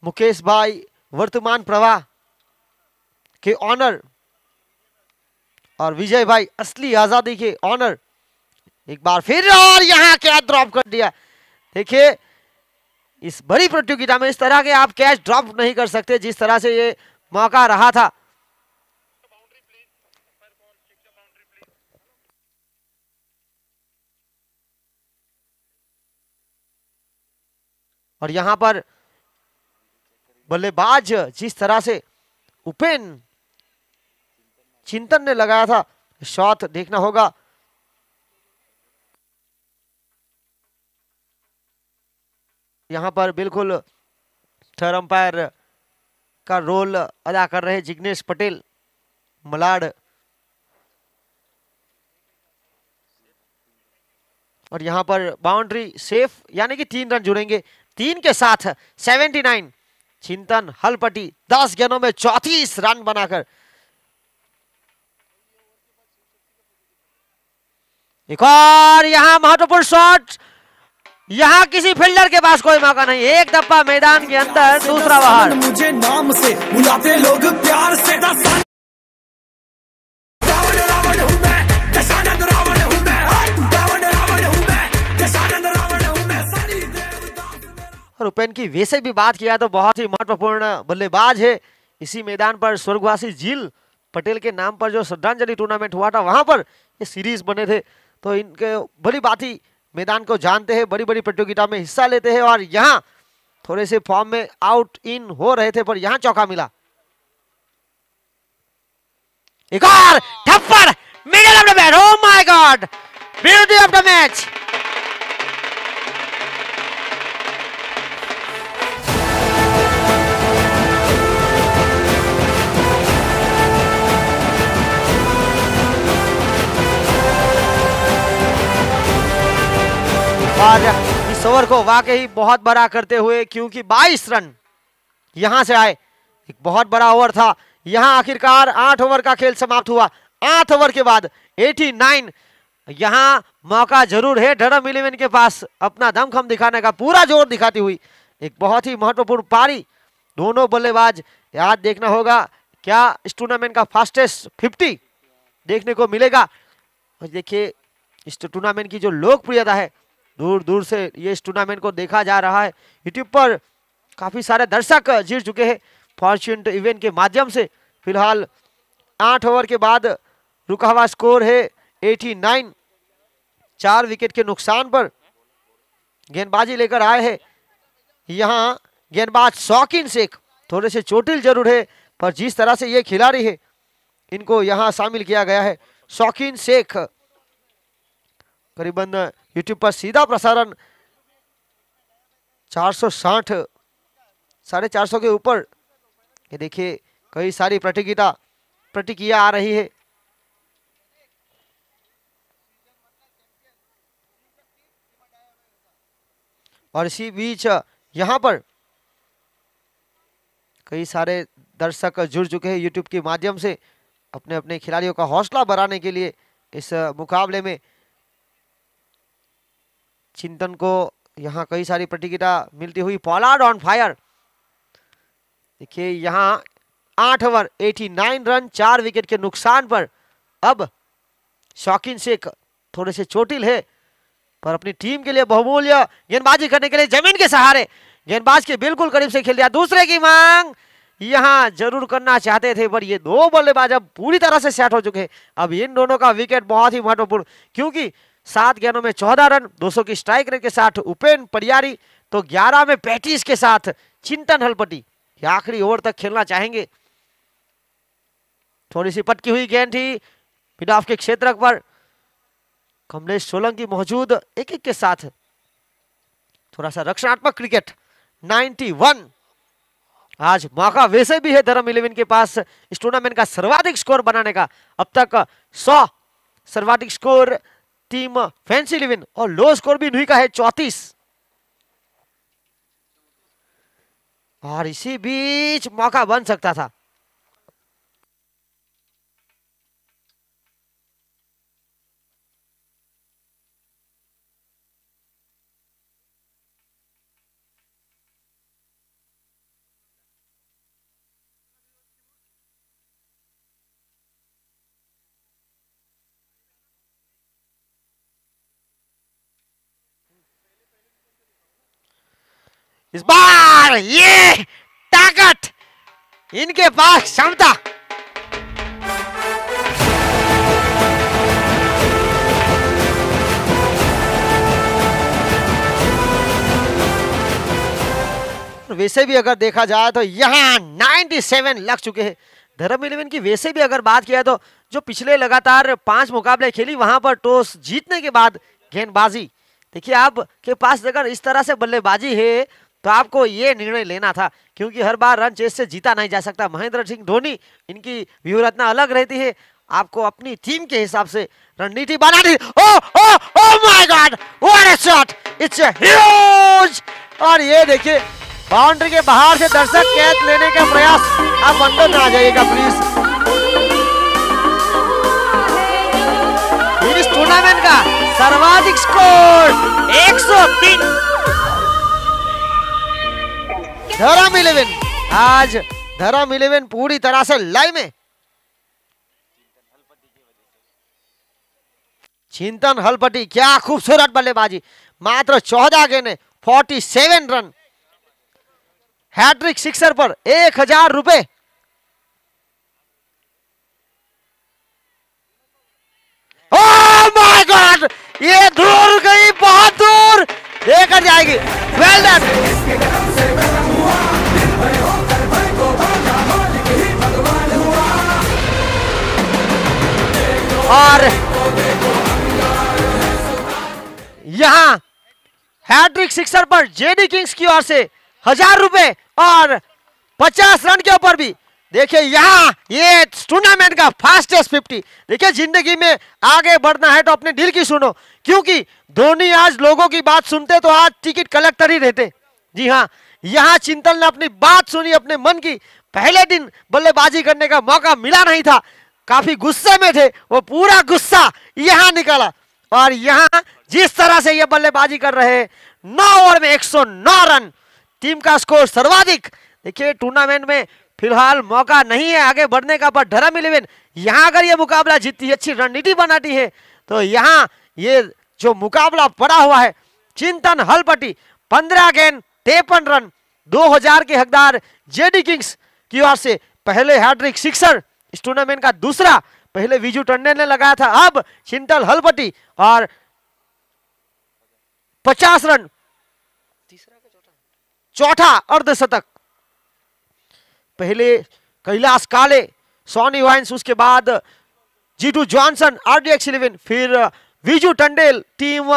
मुकेश भाई वर्तमान प्रवाह के ऑनर और विजय भाई असली आजादी के ऑनर, एक बार फिर और यहां कैच ड्रॉप कर दिया। देखिए इस बड़ी प्रतियोगिता में इस तरह के आप कैच ड्रॉप नहीं कर सकते जिस तरह से ये मौका रहा था। और यहां पर बल्लेबाज जिस तरह से उपेन चिंतन ने लगाया था, शॉट देखना होगा। यहां पर बिल्कुल थर्ड अंपायर का रोल अदा कर रहे जिग्नेश पटेल मलाड, और यहां पर बाउंड्री सेफ यानी कि 3 रन जुड़ेंगे 3 के साथ 79। चिंतन हलपटी 10 गेंदों में 34 रन बनाकर। एक और यहां महत्वपूर्ण शॉट, यहां किसी फील्डर के पास कोई मौका नहीं, एक दफा मैदान के अंदर दूसरा बाहर। मुझे नाम से बुलाते लोग प्यार से, रावण हूं मैं, दशानंद रावण हूं मैं, रावण हूं मैं, दशानंद रावण हूं मैं, सारी और उपेन की वैसे भी बात किया तो बहुत ही महत्वपूर्ण बल्लेबाज है। इसी मैदान पर स्वर्गवासी जिल पटेल के नाम पर जो श्रद्धांजलि टूर्नामेंट हुआ था वहां पर ये सीरीज बने थे, तो इनके बड़ी बात ही मैदान को जानते हैं, बड़ी बड़ी प्रतियोगिता में हिस्सा लेते हैं और यहाँ थोड़े से फॉर्म में आउट इन हो रहे थे पर यहाँ चौका मिला। एक और थप्पड़ middle of the match, oh my God, beauty of the match. और इस ओवर को वाकई बहुत बड़ा करते हुए, क्योंकि 22 रन यहां से आए, एक बहुत बड़ा ओवर था। यहां आखिरकार 8 ओवर का खेल समाप्त हुआ। 8 ओवर के बाद 89, यहां मौका जरूर है धर्म 11 के पास अपना दमखम दिखाने का, पूरा जोर दिखाती हुई एक बहुत ही महत्वपूर्ण पारी। दोनों बल्लेबाज याद देखना होगा क्या इस टूर्नामेंट का फास्टेस्ट 50 देखने को मिलेगा। और देखिए इस टूर्नामेंट की जो लोकप्रियता है, दूर दूर से ये इस टूर्नामेंट को देखा जा रहा है। यूट्यूब पर काफी सारे दर्शक जुड़ चुके हैं फॉर्च्यून इवेंट के माध्यम से। फिलहाल 8 ओवर के बाद रुका हुआ स्कोर है 89। 4 विकेट के नुकसान पर गेंदबाजी लेकर आए हैं यहाँ गेंदबाज शौकीन शेख। थोड़े से चोटिल जरूर है, पर जिस तरह से ये खिलाड़ी है इनको यहाँ शामिल किया गया है। शौकीन शेख करीबन यूट्यूब पर सीधा प्रसारण 460 450 के ऊपर। ये देखिए कई सारी प्रतिक्रिया आ रही है। और इसी बीच यहाँ पर कई सारे दर्शक जुड़ चुके हैं यूट्यूब के माध्यम से अपने अपने खिलाड़ियों का हौसला बढ़ाने के लिए। इस मुकाबले में चिंतन को यहाँ कई सारी प्रतिक्रिया मिलती हुई। Pollard on fire. देखिए यहाँ 8 ओवर 89 रन 4 विकेट के नुकसान पर अब शौकीन शेख थोड़े से चोटिल है, पर अपनी टीम के लिए बहुमूल्य गेंदबाजी करने के लिए जमीन के सहारे गेंदबाज के बिल्कुल करीब से खेल दिया। दूसरे की मांग यहां जरूर करना चाहते थे, पर ये दो बल्लेबाज अब पूरी तरह से सेट हो चुके हैं। अब इन दोनों का विकेट बहुत ही महत्वपूर्ण, क्योंकि 7 गेंदों में 14 रन 200 की स्ट्राइक रेट के साथ उपेन परियारी, तो 11 में 35 के साथ चिंतन हलपटी आखिरी ओवर तक खेलना चाहेंगे। थोड़ी सी पटकी हुई गेंद थी मिड ऑफ के क्षेत्र पर। कमलेश सोलंकी मौजूद एक के साथ थोड़ा सा रक्षणात्मक क्रिकेट। 91। आज मौका वैसे भी है धर्म 11 के पास इस टूर्नामेंट का सर्वाधिक स्कोर बनाने का। अब तक 100 सर्वाधिक स्कोर टीम फैंसी 11 और लो स्कोर भी नुई का है 34। और इसी बीच मौका बन सकता था। इस बार ये ताकत, इनके पास क्षमता। वैसे भी अगर देखा जाए तो यहाँ 97 लग चुके हैं धर्म 11 की। वैसे भी अगर बात किया तो जो पिछले लगातार 5 मुकाबले खेली वहां पर टॉस जीतने के बाद गेंदबाजी, देखिए आपके पास अगर इस तरह से बल्लेबाजी है तो आपको ये निर्णय लेना था, क्योंकि हर बार रन चेस से जीता नहीं जा सकता। महेंद्र सिंह धोनी इनकी व्यूहरचना अलग रहती है, आपको अपनी टीम के हिसाब से रणनीति बनानी। Oh my God, what a shot, it's a huge. और ये देखिए बाउंड्री के बाहर से दर्शक कैच लेने का प्रयास। आप अंदर ना आ जाइएगा प्लीज। इस टूर्नामेंट का सर्वाधिक स्कोर 103 धर्म 11। आज धर्म 11 पूरी तरह से लाइव में। चिंतन हलपटी क्या खूबसूरत बल्लेबाजी, मात्र 14 गेंदें 47 रन। हैट्रिक सिक्सर पर 1000 रुपए। ओह माय गॉड, ये दूर गई, बहुत दूर लेकर जाएगी। Well done. और यहां हैट्रिक सिक्सर पर जेडी किंग्स की ओर से 1000 रुपए और 50 रन के ऊपर भी। देखिए यहाँ ये टूर्नामेंट का फास्टेस्ट 50। देखिए जिंदगी में आगे बढ़ना है तो अपने दिल की सुनो, क्योंकि धोनी आज लोगों की बात सुनते तो आज टिकट कलेक्टर ही रहते। जी हाँ, यहाँ चिंतन ने अपनी बात सुनी, अपने मन की। पहले दिन बल्लेबाजी करने का मौका मिला नहीं था, काफी गुस्से में थे, वो पूरा गुस्सा यहाँ निकाला और यहां जिस तरह से ये बल्लेबाजी कर रहे हैं, 9 ओवर में 109 रन, टीम का स्कोर सर्वाधिक। देखिए टूर्नामेंट में फिलहाल मौका नहीं है आगे बढ़ने का, पर धर्म 11 यहां अगर ये मुकाबला जीतती है, अच्छी रणनीति बनाती है, तो यहां ये जो मुकाबला पड़ा हुआ है, चिंतन हलपटी 15 गेंद 53 रन, 2000 के हकदार जेडी किंग्स की ओर से पहले हैट्रिक सिक्सर इस टूर्नामेंट का दूसरा पहले विजू टंडन ने लगाया था, अब चिंतन हलपटी और 50 रन, चौथा अर्धशतक। पहले कैलाश काले, सॉनी वाइन्स, उसके बाद जीटू जॉनसन आरडीएक्स 11, फिर विजू टंडेल टीम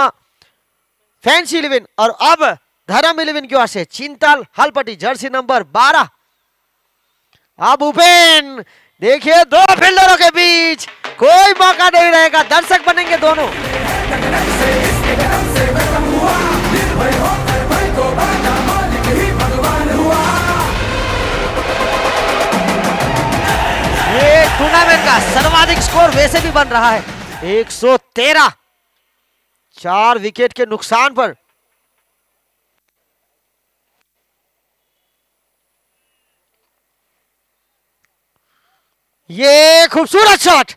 फैंसी 11 और अब धर्म 11 की ओर से चिंतल हलपटी जर्सी नंबर 12। अब उपेन देखिए दो फील्डरों के बीच कोई मौका नहीं रहेगा, दर्शक बनेंगे दोनों। ये टूर्नामेंट का सर्वाधिक स्कोर वैसे भी बन रहा है, 113, 4 विकेट के नुकसान पर। ये खूबसूरत शॉट,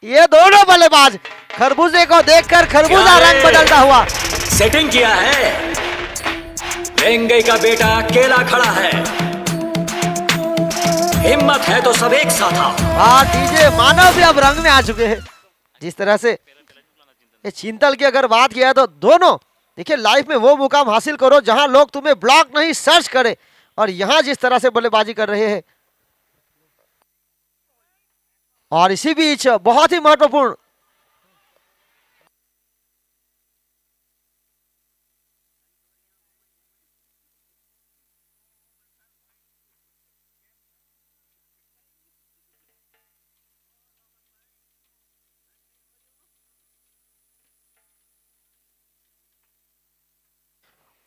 ये दोनों बल्लेबाज खरबूजे को देखकर खरबूजा रंग बदलता हुआ। सेटिंग किया है, वेंगई का बेटा अकेला खड़ा है, हिम्मत है तो सब एक साथ आओ। हाँ डीजे मानव भी अब रंग में आ चुके हैं। जिस तरह से ये चिंतल की अगर बात किया तो दोनों देखिए लाइफ में वो मुकाम हासिल करो जहां लोग तुम्हें ब्लॉक नहीं सर्च करे, और यहां जिस तरह से बल्लेबाजी कर रहे हैं, और इसी बीच बहुत ही महत्वपूर्ण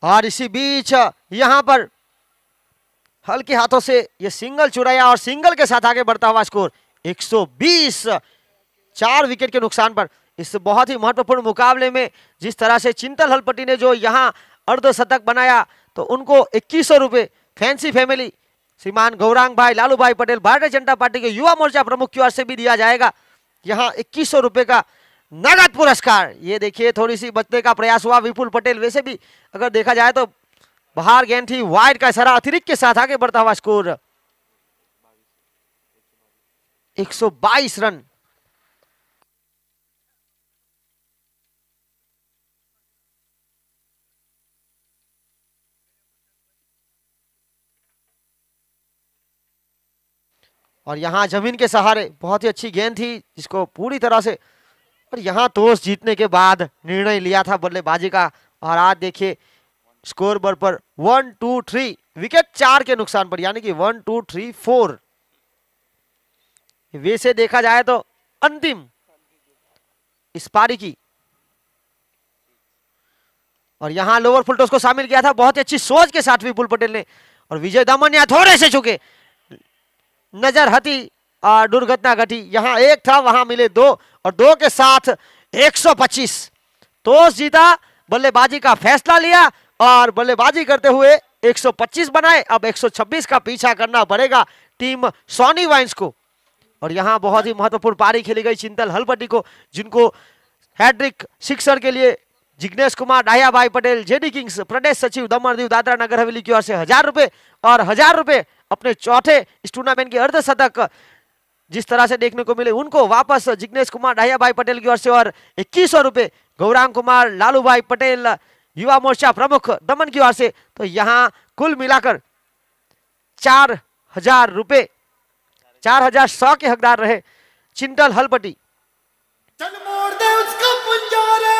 यहां पर हल्के हाथों से ये सिंगल चुराया और सिंगल के साथ आगे बढ़ता हुआ स्कोर 120, 4 विकेट के नुकसान पर। इस बहुत ही महत्वपूर्ण मुकाबले में जिस तरह से चिंतल हलपटी ने जो यहां अर्धशतक बनाया, तो उनको 2100 रुपए फैंसी फैमिली श्रीमान गौरांग भाई लालू भाई पटेल भारतीय जनता पार्टी के युवा मोर्चा प्रमुख की ओर से भी दिया जाएगा। यहां 2100 रुपए का नगद पुरस्कार। ये देखिए थोड़ी सी बचने का प्रयास हुआ विपुल पटेल, वैसे भी अगर देखा जाए तो बाहर गेंद थी, वाइड का इशारा, अतिरिक्त के साथ आगे बढ़ता हुआ स्कोर 122 रन। और यहां जमीन के सहारे बहुत ही अच्छी गेंद थी जिसको पूरी तरह से, और यहां टॉस जीतने के बाद निर्णय लिया था बल्लेबाजी का। और आज देखिए स्कोर बोर्ड पर 1 2 3 विकेट 4 के नुकसान पर, यानी कि 1 2 3 4। वैसे देखा जाए तो अंतिम इस पारी की, और यहां लोअर फुल टॉस को शामिल किया था बहुत ही अच्छी सोच के साथ विपुल पटेल ने, और विजय दामन यहां थोड़े से चुके, नजर हटी और दुर्घटना घटी। यहां 1 था, वहां मिले 2, और 2 के साथ 125। टॉस जीता, बल्लेबाजी का फैसला लिया और बल्लेबाजी करते हुए 125 बनाए। अब 126 का पीछा करना पड़ेगा टीम सॉनी वाइन्स को। और यहां बहुत ही महत्वपूर्ण पारी खेली गई चिंतल हलपटी को, जिनको हैट्रिक सिक्सर के लिए जिग्नेश कुमार डाहिया भाई पटेल जेडी किंग्स प्रदेश सचिव दमनदीव दादरा नगर हवेली की ओर से 1000 रुपए और 1000 रुपए अपने चौथे इस टूर्नामेंट के अर्धशतक जिस तरह से देखने को मिले उनको वापस जिग्नेश कुमार डाहिया भाई पटेल की ओर से, और 2100 रुपए गौरांग कुमार लालू भाई पटेल युवा मोर्चा प्रमुख दमन की ओर से। तो यहां कुल मिलाकर 4000 रुपए, 4100 के हकदार रहे चिंतल हलपटी। चल मोड़ दे उसका पंजारा।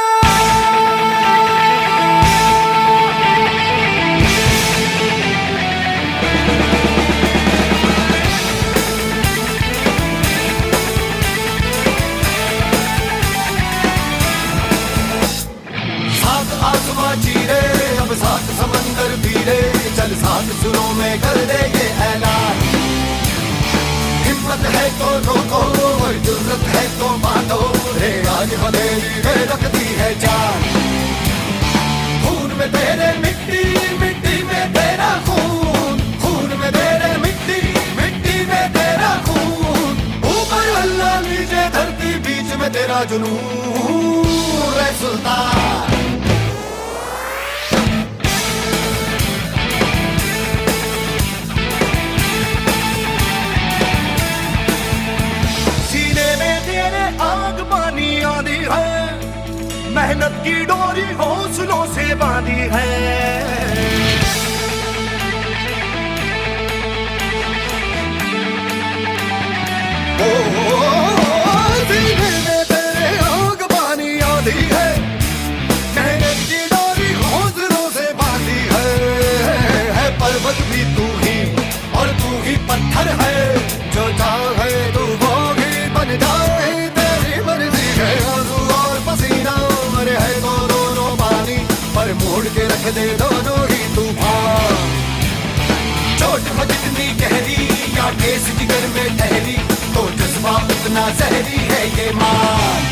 चीरे अब 7 समंदर पीरे, चल 7 सुरों में कर दे ये ऐलान। हिम्मत है तो रोको, जुर्रत है तो बांटो, रे आज हथेली में रख दी तेरा जुनून रे सुल्तान। सीने में तेरे आग पानी आंधी है, मेहनत की डोरी हौसलों से बांधी है। सीने में तेरे आग पानी आंधी है, मेहनत की डोरी हौसलों से बांधी है। पर्वत भी तू ही और तू ही पत्थर है, जो चाहे तू वो ही बन जाए, तेरी मर्जी है। आंसू और पसीना मरे है तो दोनों पानी, पर मोड़ के रख दे दोनों ही तूफान। चोट हो जितनी गहरी या ठेस जिगर में ठहरी, तो जज्बा उतना जहरी है ये मान।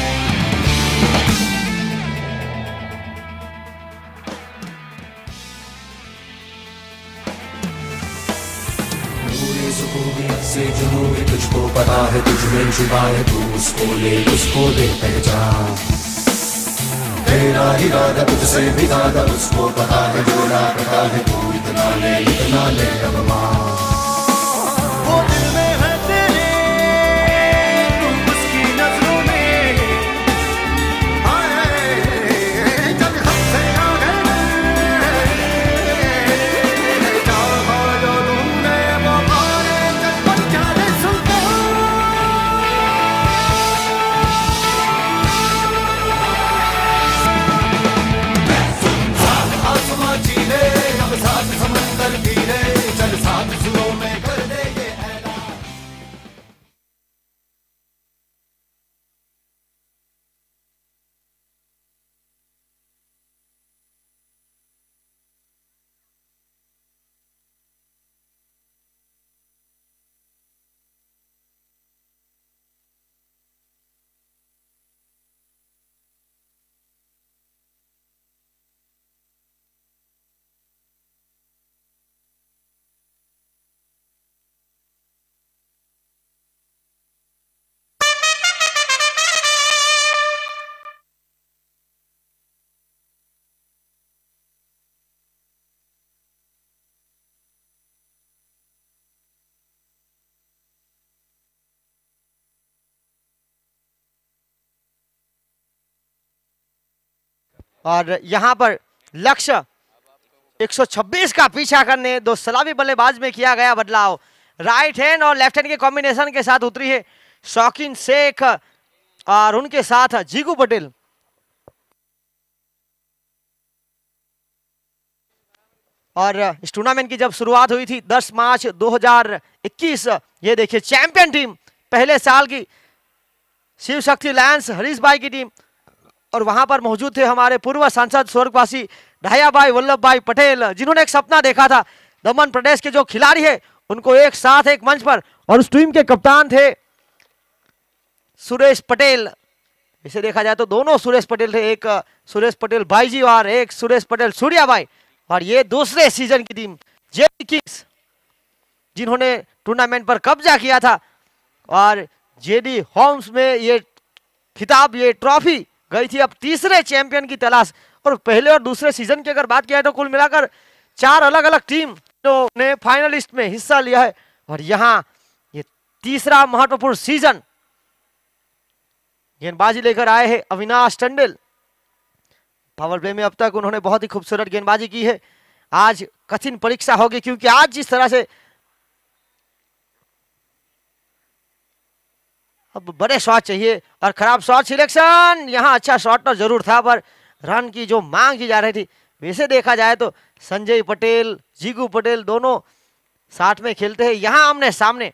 पूरे सुकून से जुनून तुझको पता है, तुझ में छुपा है, तू उसको ले पहचान। तेरा इरादा तुझसे भी ज्यादा उसको पता है, जो ना पता है तू इतना ले अब मान। वो दिल में है तेरे, तू उसकी नजरों में आए, जब हमसे आगे चाहा जो तूने वो मारे, जब बन जाए सुल्तान। आसमां चीरे अब साथ समंदर पीरे, चल साथ सुरों में कर दे ये ऐलान। और यहां पर लक्ष्य 126 का पीछा करने दो सलामी बल्लेबाज में किया गया बदलाव। राइट हैंड और लेफ्ट हैंड के कॉम्बिनेशन के साथ उतरी है शौकीन शेख और उनके साथ जीगू पटेल। और इस टूर्नामेंट की जब शुरुआत हुई थी 10 मार्च 2021, ये देखिए चैंपियन टीम पहले साल की शिव शक्ति लायंस हरीश भाई की टीम, और वहां पर मौजूद थे हमारे पूर्व सांसद स्वर्गवासी ढाया भाई वल्लभ भाई पटेल, जिन्होंने एक सपना देखा था दमन प्रदेश के जो खिलाड़ी है उनको एक साथ एक मंच पर, और उस टीम के कप्तान थे सुरेश पटेल। इसे देखा जाए तो दोनों सुरेश पटेल थे, एक सुरेश पटेल भाई जी और एक सुरेश पटेल सूर्या भाई। और ये दूसरे सीजन की टीम जेडी किंग्स, जिन्होंने टूर्नामेंट पर कब्जा किया था, और जेडी होम्स में ये खिताब, ये ट्रॉफी गई थी अब तीसरे चैंपियन की तलाश। और पहले और दूसरे सीजन की अगर बात किया तो कुल मिलाकर 4 अलग अलग टीम ने फाइनलिस्ट में हिस्सा लिया है, और यहां ये तीसरा महत्वपूर्ण सीजन गेंदबाजी लेकर आए हैं अविनाश टंडन। पावर प्ले में अब तक उन्होंने बहुत ही खूबसूरत गेंदबाजी की है। आज कठिन परीक्षा होगी, क्योंकि आज जिस तरह से अब बड़े शॉट चाहिए, और खराब शॉट सिलेक्शन। यहां अच्छा शॉट तो जरूर था, पर रन की जो मांग की जा रही थी, वैसे देखा जाए तो संजय पटेल, जीगू पटेल दोनों साथ में खेलते हैं यहां आमने सामने।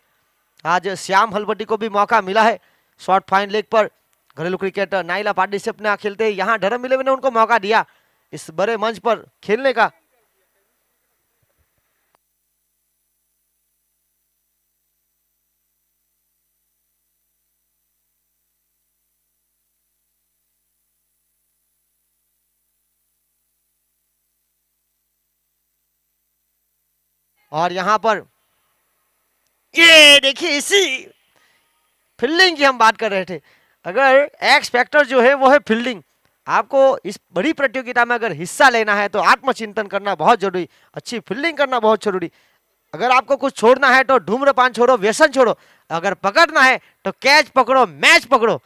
आज श्याम हलबट्टी को भी मौका मिला है शॉर्ट फाइन लेग पर। घरेलू क्रिकेट नाइला पार्टी से अपना खेलते हैं, यहां धर्म मिले ने उनको मौका दिया इस बड़े मंच पर खेलने का। और यहां पर ये देखिए, इसी फील्डिंग की हम बात कर रहे थे। अगर एक्स फैक्टर जो है वो है फील्डिंग। आपको इस बड़ी प्रतियोगिता में अगर हिस्सा लेना है तो आत्मचिंतन करना बहुत जरूरी, अच्छी फील्डिंग करना बहुत जरूरी। अगर आपको कुछ छोड़ना है तो धूम्रपान छोड़ो, व्यसन छोड़ो। अगर पकड़ना है तो कैच पकड़ो, मैच पकड़ो,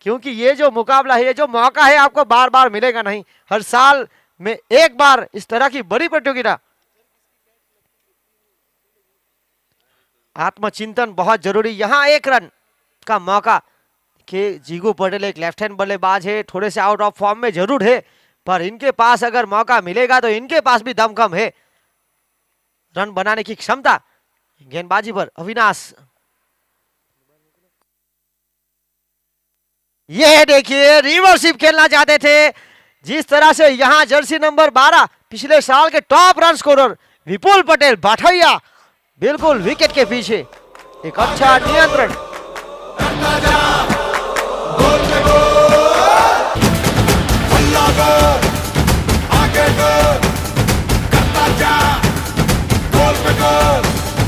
क्योंकि ये जो मुकाबला है, ये जो मौका है, आपको बार बार मिलेगा नहीं। हर साल में एक बार इस तरह की बड़ी प्रतियोगिता। आत्मचिंतन बहुत जरूरी। यहां एक रन का मौका कि जीगू पटेल एक लेफ्ट हैंड बल्लेबाज है, थोड़े से आउट ऑफ फॉर्म में जरूर है, पर इनके पास अगर मौका मिलेगा तो इनके पास भी दमखम है, रन बनाने की क्षमता। गेंदबाजी पर अविनाश, ये देखिए रिवर्सिप खेलना चाहते थे। जिस तरह से यहां जर्सी नंबर 12 पिछले साल के टॉप रन स्कोरर विपुल पटेल बाठैया बिल्कुल विकेट के पीछे, एक अच्छा नियंत्रण।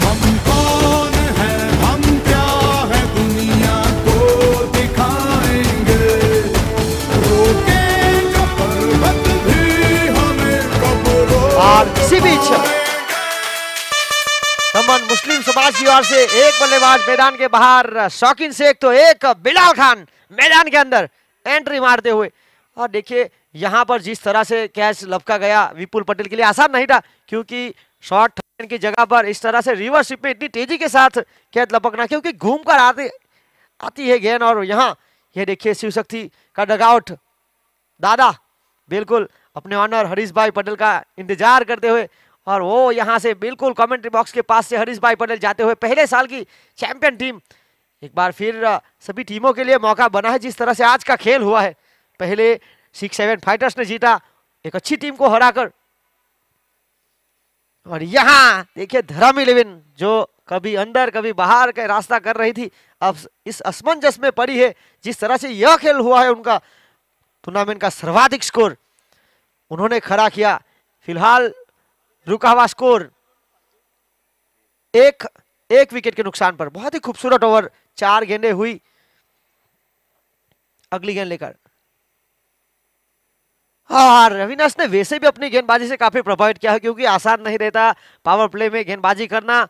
हम कौन है, हम क्या है, दुनिया को दिखाएंगे, रोकेंगे पर्वत भी हमें कब और इसी बीच दमन मुस्लिम समाज की ओर से एक बल्लेबाज मैदान के बाहर, शौकीन शेख तो एक बिलाल खान मैदान के अंदर एंट्री मारते हुए। और देखिए यहां पर जिस तरह से कैच लपका गया, विपुल पटेल के लिए आसान नहीं था, क्योंकि शॉर्ट की जगह पर इस तरह से रिवर्स में इतनी तेजी के साथ कैच लपकना, क्योंकि घूमकर आती है गेंद। और यहाँ ये देखिए शिव शक्ति का डगआउट, दादा बिल्कुल अपने ऑनर हरीश भाई पटेल का इंतजार करते हुए, और वो यहाँ से बिल्कुल कमेंट्री बॉक्स के पास से हरीश भाई पटेल जाते हुए। पहले साल की चैंपियन टीम, एक बार फिर सभी टीमों के लिए मौका बना है। जिस तरह से आज का खेल हुआ है, पहले 6-7 फाइटर्स ने जीता एक अच्छी टीम को हराकर। और यहाँ देखिए धर्म11 जो कभी अंदर कभी बाहर का रास्ता कर रही थी, अब इस असमंजस में पड़ी है। जिस तरह से यह खेल हुआ है, उनका टूर्नामेंट का सर्वाधिक स्कोर उन्होंने खड़ा किया। फिलहाल रुका हुआ स्कोर एक विकेट के नुकसान पर। बहुत ही खूबसूरत ओवर, 4 गेंदें हुई। अगली गेंद लेकर हाँ, अविनाश ने वैसे भी अपनी गेंदबाजी से काफी प्रभावित किया है, क्योंकि आसान नहीं रहता पावर प्ले में गेंदबाजी करना।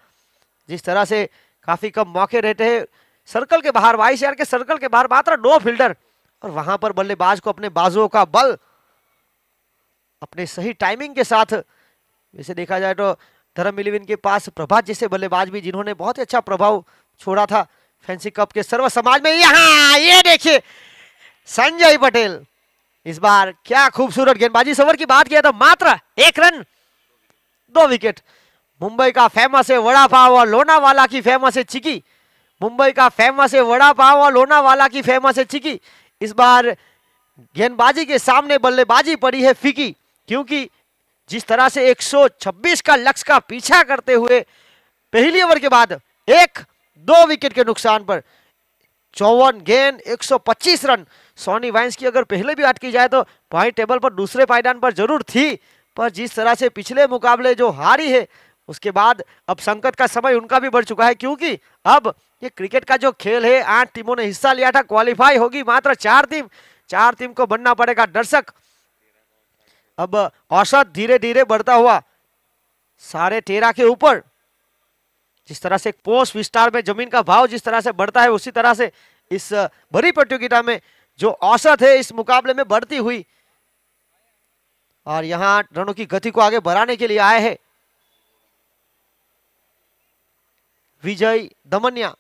जिस तरह से काफी कम मौके रहते हैं सर्कल के बाहर, वाइस यार के सर्कल के बाहर मात्र 2 फील्डर, और वहां पर बल्लेबाज को अपने बाजुओं का बल अपने सही टाइमिंग के साथ। वैसे देखा जाए तो धर्म11 के पास प्रभात जैसे बल्लेबाज भी, जिन्होंने बहुत ही अच्छा प्रभाव छोड़ा था फैंसी कप के सर्व समाज में। यहाँ ये देखिए संजय पटेल, इस बार क्या खूबसूरत गेंदबाजी। इस ओवर की बात किया तो मात्र 1 रन 2 विकेट। मुंबई का फेमस है वड़ा पाव और लोनावाला की फेमस है चिकी। मुंबई का फेमस है वड़ा पाव और लोनावाला की फेमस है चिकी। इस बार गेंदबाजी के सामने बल्लेबाजी पड़ी है फीकी, क्योंकि जिस तरह से 126 का लक्ष्य का पीछा करते हुए पहली ओवर के बाद 1-2 विकेट के नुकसान पर 54 गेंद 125 रन। सोनी वाइन्स की अगर पहले भी बात की जाए तो पॉइंट टेबल पर दूसरे पायदान पर जरूर थी, पर जिस तरह से पिछले मुकाबले जो हारी है, उसके बाद अब संकट का समय उनका भी बढ़ चुका है, क्योंकि अब ये क्रिकेट का जो खेल है 8 टीमों ने हिस्सा लिया था, क्वालिफाई होगी मात्र 4 टीम को बनना पड़ेगा दर्शक। अब औसत धीरे धीरे बढ़ता हुआ 13.5 के ऊपर। जिस तरह से पोस्ट विस्तार में जमीन का भाव जिस तरह से बढ़ता है, उसी तरह से इस बड़ी प्रतियोगिता में जो औसत है इस मुकाबले में बढ़ती हुई। और यहां रनों की गति को आगे बढ़ाने के लिए आए हैं विजय दमनिया।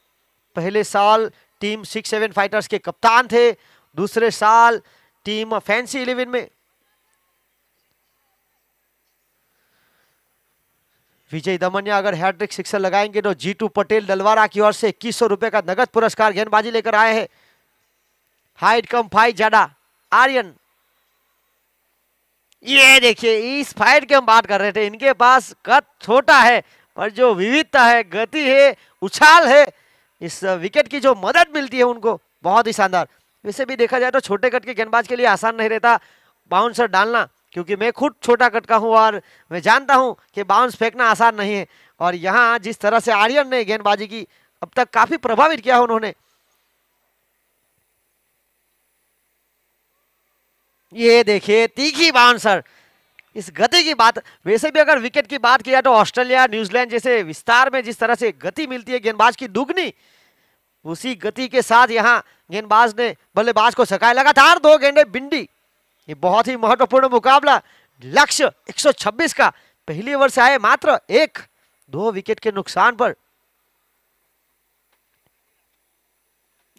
पहले साल टीम 6-7 फाइटर्स के कप्तान थे, दूसरे साल टीम फैंसी 11 में। विजय दमनिया अगर हैट्रिक सिक्सर लगाएंगे तो जीतू पटेल डलवारा की ओर से 2100 रुपए का नगद पुरस्कार गेंदबाजी लेकर आए हैं। हाइट कम फाइट ज्यादा आर्यन, ये देखिए इस फाइट की हम बात कर रहे थे। इनके पास कद छोटा है पर जो विविधता है, गति है, उछाल है, इस विकेट की जो मदद मिलती है उनको बहुत ही शानदार। वैसे भी देखा जाए तो छोटे कद के गेंदबाज के लिए आसान नहीं रहता बाउंसर डालना, क्योंकि मैं खुद छोटा कट का हूं और मैं जानता हूं कि बाउंस फेंकना आसान नहीं है। और यहां जिस तरह से आर्यन ने गेंदबाजी की अब तक काफी प्रभावित किया उन्होंने। ये देखिए तीखी बाउंसर। इस गति की बात, वैसे भी अगर विकेट की बात किया तो ऑस्ट्रेलिया न्यूजीलैंड जैसे विस्तार में जिस तरह से गति मिलती है गेंदबाज की दुगनी, उसी गति के साथ यहाँ गेंदबाज ने बल्लेबाज को सकाया। लगातार 2 गेंदें बिंडी। ये बहुत ही महत्वपूर्ण मुकाबला। लक्ष्य 126 का, पहली ओवर से आए मात्र 2 विकेट के नुकसान पर।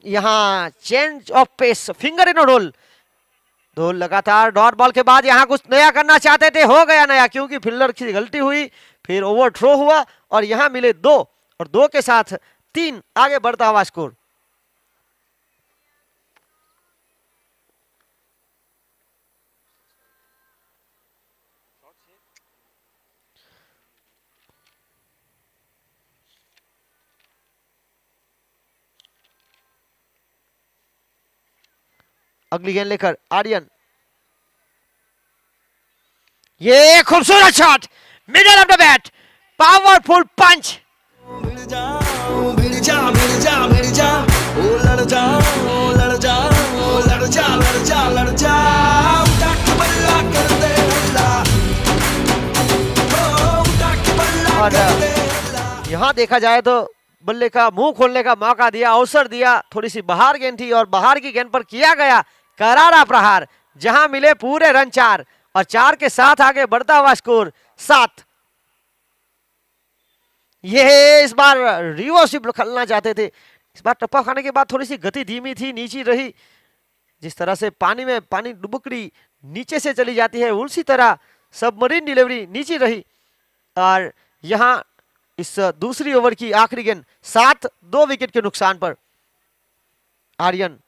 यहाँ change of pace, finger in roll. 2 लगातार डॉट बॉल के बाद यहाँ कुछ नया करना चाहते थे, हो गया नया, क्योंकि फील्डर की गलती हुई, फिर ओवर थ्रो हुआ और यहाँ मिले 2 और 2 के साथ 3, आगे बढ़ता हुआ स्कोर। अगली गेंद लेकर आर्यन। ये खूबसूरत shot, middle of the bat, powerful punch. भिड़ जा भिड़ जा भिड़ जा भिड़ जा, ओ लड़ जा ओ लड़ जा ओ लड़ जा लड़ जा लड़ जा, उठा के बल्ला कर दे हल्ला, ओ उठा के बल्ला कर दे हल्ला। यहाँ देखा जाए तो बल्ले का मुंह खोलने का मौका दिया, अवसर दिया। थोड़ी सी बाहर गेंद थी और बाहर की गेंद पर किया गया करारा प्रहार, जहां मिले पूरे रन 4 और 4 के साथ आगे बढ़ता हुआ स्कोर 7। ये इस बार रिवर्सिबल खेलना चाहते थे, इस बार टप्पा खाने के बाद थोड़ी सी गति धीमी थी, नीची रही। जिस तरह से पानी में पानी डुबुकड़ी नीचे से चली जाती है, उसी तरह सबमरीन डिलीवरी नीची रही। और यहाँ इस दूसरी ओवर की आखिरी गेंद 7, 2 विकेट के नुकसान पर। आर्यन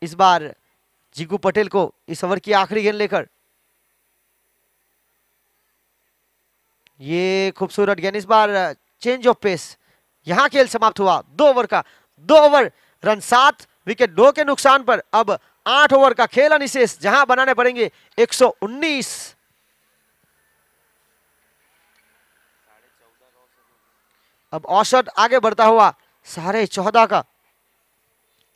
इस बार जीगू पटेल को इस ओवर की आखिरी गेंद लेकर, ये खूबसूरत गेंद, इस बार चेंज ऑफ पेस। यहां खेल समाप्त हुआ 2 ओवर का, 2 ओवर रन 7 विकेट 2 के नुकसान पर। अब 8 ओवर का खेल अनिशेष, जहां बनाने पड़ेंगे 119। अब औसत आगे बढ़ता हुआ 14.5 का।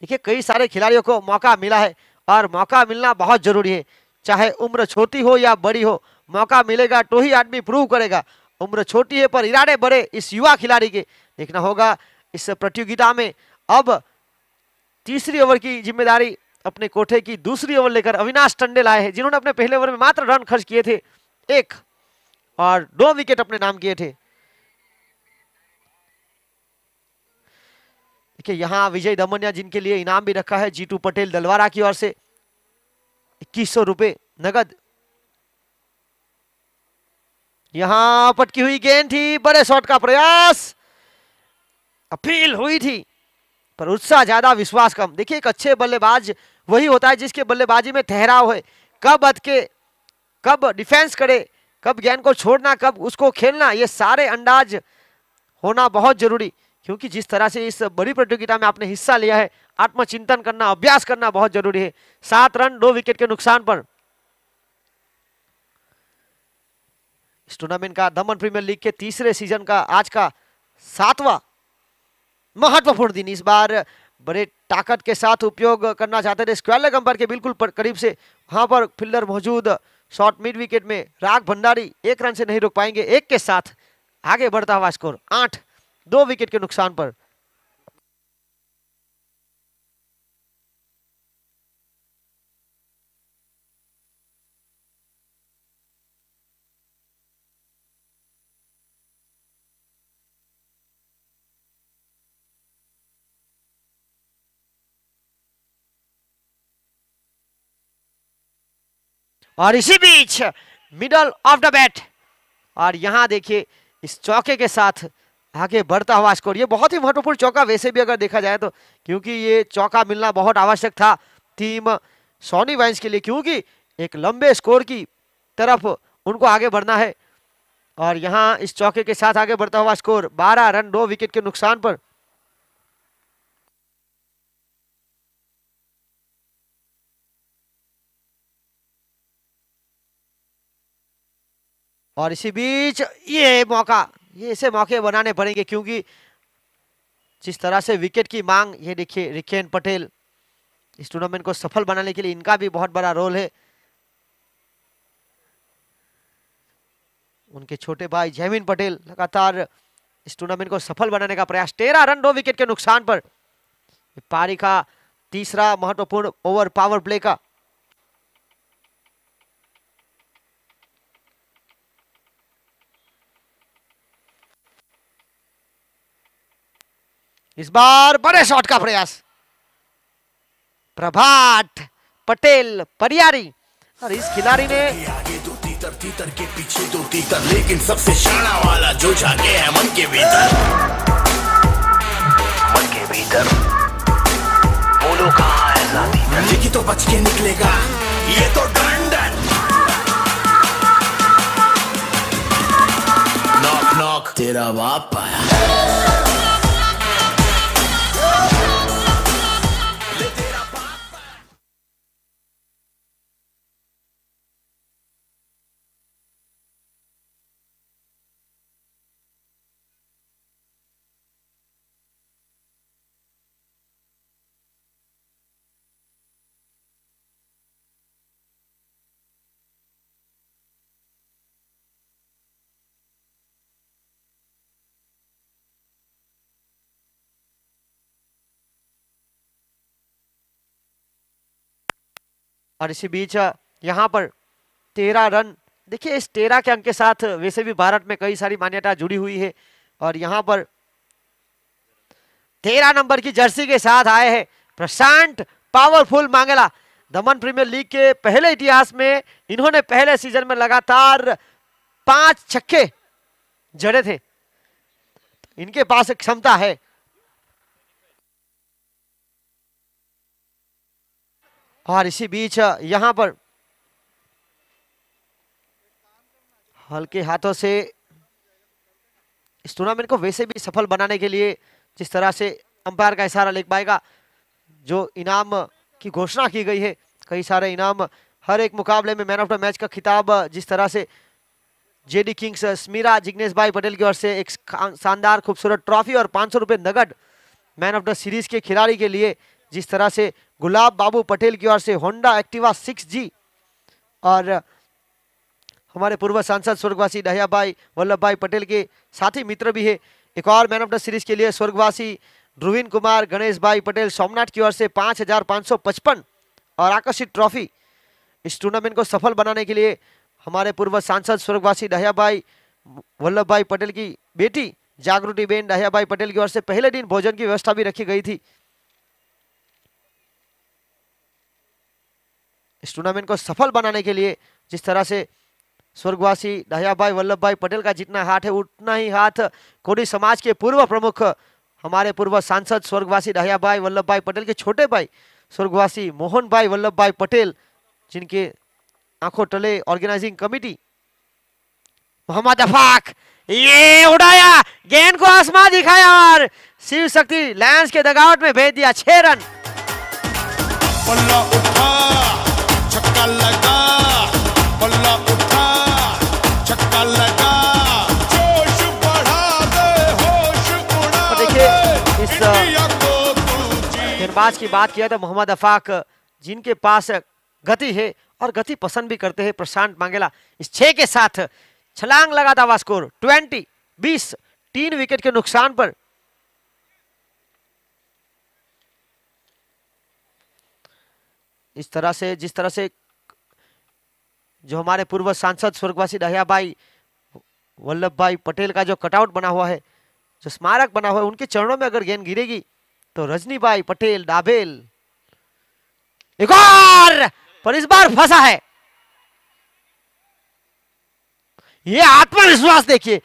देखिए कई सारे खिलाड़ियों को मौका मिला है और मौका मिलना बहुत जरूरी है, चाहे उम्र छोटी हो या बड़ी हो, मौका मिलेगा तो ही आदमी प्रूव करेगा। उम्र छोटी है पर इरादे बड़े इस युवा खिलाड़ी के। देखना होगा इस प्रतियोगिता में। अब तीसरी ओवर की जिम्मेदारी अपने कोठे की दूसरी ओवर लेकर अविनाश टंडेल आए हैं, जिन्होंने अपने पहले ओवर में मात्र रन खर्च किए थे 1 और 2 विकेट अपने नाम किए थे। देखिए यहाँ विजय दमनिया, जिनके लिए इनाम भी रखा है जीतू पटेल दलवारा की ओर से 2100 रुपए नगद। यहां पटकी हुई गेंद थी, बड़े शॉट का प्रयास, अपील हुई थी पर उत्साह ज्यादा विश्वास कम। देखिए एक अच्छे बल्लेबाज वही होता है जिसके बल्लेबाजी में ठहराव है, कब अटके, कब डिफेंस करे, कब गेंद को छोड़ना, कब उसको खेलना, ये सारे अंदाज होना बहुत जरूरी। क्योंकि जिस तरह से इस बड़ी प्रतियोगिता में आपने हिस्सा लिया है, आत्मचिंतन करना, अभ्यास करना बहुत जरूरी है। 7 रन 2 विकेट के नुकसान पर। इस टूर्नामेंट का दमन प्रीमियर लीग के तीसरे सीजन का आज का 7वां महत्वपूर्ण दिन। इस बार बड़े ताकत के साथ उपयोग करना चाहते थे, स्क्वायर लेग अंपायर के बिल्कुल करीब से, वहां पर फील्डर मौजूद, शॉट मिड विकेट में राग भंडारी 1 रन से नहीं रोक पाएंगे। 1 के साथ आगे बढ़ता हुआ स्कोर 8, 2 विकेट के नुकसान पर। और इसी बीच मिडल ऑफ द बैट, और यहां देखिए इस चौके के साथ आगे बढ़ता हुआ स्कोर। ये बहुत ही महत्वपूर्ण चौका वैसे भी अगर देखा जाए तो, क्योंकि ये चौका मिलना बहुत आवश्यक था टीम सोनी वाइन्स के लिए, क्योंकि एक लंबे स्कोर की तरफ उनको आगे बढ़ना है। और यहां इस चौके के साथ आगे बढ़ता हुआ स्कोर 12 रन 2 विकेट के नुकसान पर। और इसी बीच ये मौका, ये ऐसे मौके बनाने पड़ेंगे, क्योंकि जिस तरह से विकेट की मांग, ये देखिए रिकेन पटेल, इस टूर्नामेंट को सफल बनाने के लिए इनका भी बहुत बड़ा रोल है। उनके छोटे भाई जैमिन पटेल लगातार इस टूर्नामेंट को सफल बनाने का प्रयास। 13 रन 2 विकेट के नुकसान पर पारी का तीसरा महत्वपूर्ण ओवर पावर प्ले का। इस बार बड़े शॉट का प्रयास, प्रभात पटेल परियारी, और इस खिलाड़ी ने आगे दो तीतर तीतर के पीछे दो तीतर, लेकिन सबसे शाना वाला जो जागे है मन के भीतर। मन के भीतर बोलो कहाँ है ज़ाती, लेकिन तो बच के निकलेगा ये तो डंडन। नॉक नॉक तेरा बाप आया। और इसी बीच यहाँ पर 13 रन, देखिए इस 13 के अंक के साथ वैसे भी भारत में कई सारी मान्यता जुड़ी हुई है, और यहाँ पर 13 नंबर की जर्सी के साथ आए हैं प्रशांत पावरफुल मांगेला। दमन प्रीमियर लीग के पहले इतिहास में इन्होंने पहले सीजन में लगातार 5 छक्के जड़े थे, इनके पास एक क्षमता है। और इसी बीच यहां पर हल्के हाथों से इस टूर्नामेंट को वैसे भी सफल बनाने के लिए जिस तरह से अंपायर का इशारा लेग बाय का जो इनाम की घोषणा की गई है, कई सारे इनाम, हर एक मुकाबले में मैन ऑफ द मैच का खिताब, जिस तरह से जेडी किंग्स स्मीरा जिग्नेश भाई पटेल की ओर से एक शानदार खूबसूरत ट्रॉफी और 500 रुपए नगद मैन ऑफ द सीरीज के खिलाड़ी के लिए, जिस तरह से गुलाब बाबू पटेल की ओर से होंडा एक्टिवा 6G, और हमारे पूर्व सांसद स्वर्गवासी दहिया भाई वल्लभ भाई पटेल के साथी मित्र भी है। एक और मैन ऑफ द सीरीज के लिए स्वर्गवासी ध्रुवीन कुमार गणेश भाई पटेल सोमनाथ की ओर से 5,555 और आकर्षित ट्रॉफी। इस टूर्नामेंट को सफल बनाने के लिए हमारे पूर्व सांसद स्वर्गवासी दहिया भाई वल्लभ भाई पटेल की बेटी जागृति बेन दहिया भाई पटेल की ओर से पहले दिन भोजन की व्यवस्था भी रखी गई थी। इस टूर्नामेंट को सफल बनाने के लिए जिस तरह से स्वर्गवासी दहिया भाई वल्लभ भाई पटेल का जितना हाथ है उतना ही हाथ कोडी समाज के पूर्व प्रमुख हमारे पूर्व सांसद स्वर्गवासी दहिया भाई वल्लभ भाई पटेल के छोटे भाई स्वर्गवासी मोहन भाई वल्लभ भाई पटेल, जिनके आंखों तले ऑर्गेनाइजिंग कमेटी। मोहम्मद अफाक, ये उड़ाया, गेंद को आसमान दिखाया और शिव शक्ति लायंस के दगावट में भेज दिया। 6 रन। बल्ला उठा छक्का लगा, बल्ला उठा छक्का लगा, जोश बढ़ा दे होश उड़ा दे। देखिए इस गेंदबाज की बात किया तो मोहम्मद अफाक, जिनके पास गति है और गति पसंद भी करते हैं प्रशांत मांगेला, इस 6 के साथ छलांग लगाता हुआ स्कोर 20-20, 3 विकेट के नुकसान पर। इस तरह से जिस तरह से जो हमारे पूर्व सांसद स्वर्गवासी दहिया भाई वल्लभ भाई पटेल का जो कटआउट बना हुआ है, जो स्मारक बना हुआ है, उनके चरणों में अगर गेंद गिरेगी तो रजनी भाई पटेल डाबेल। एक और, पर इस बार फंसा है। ये आत्मविश्वास देखिए,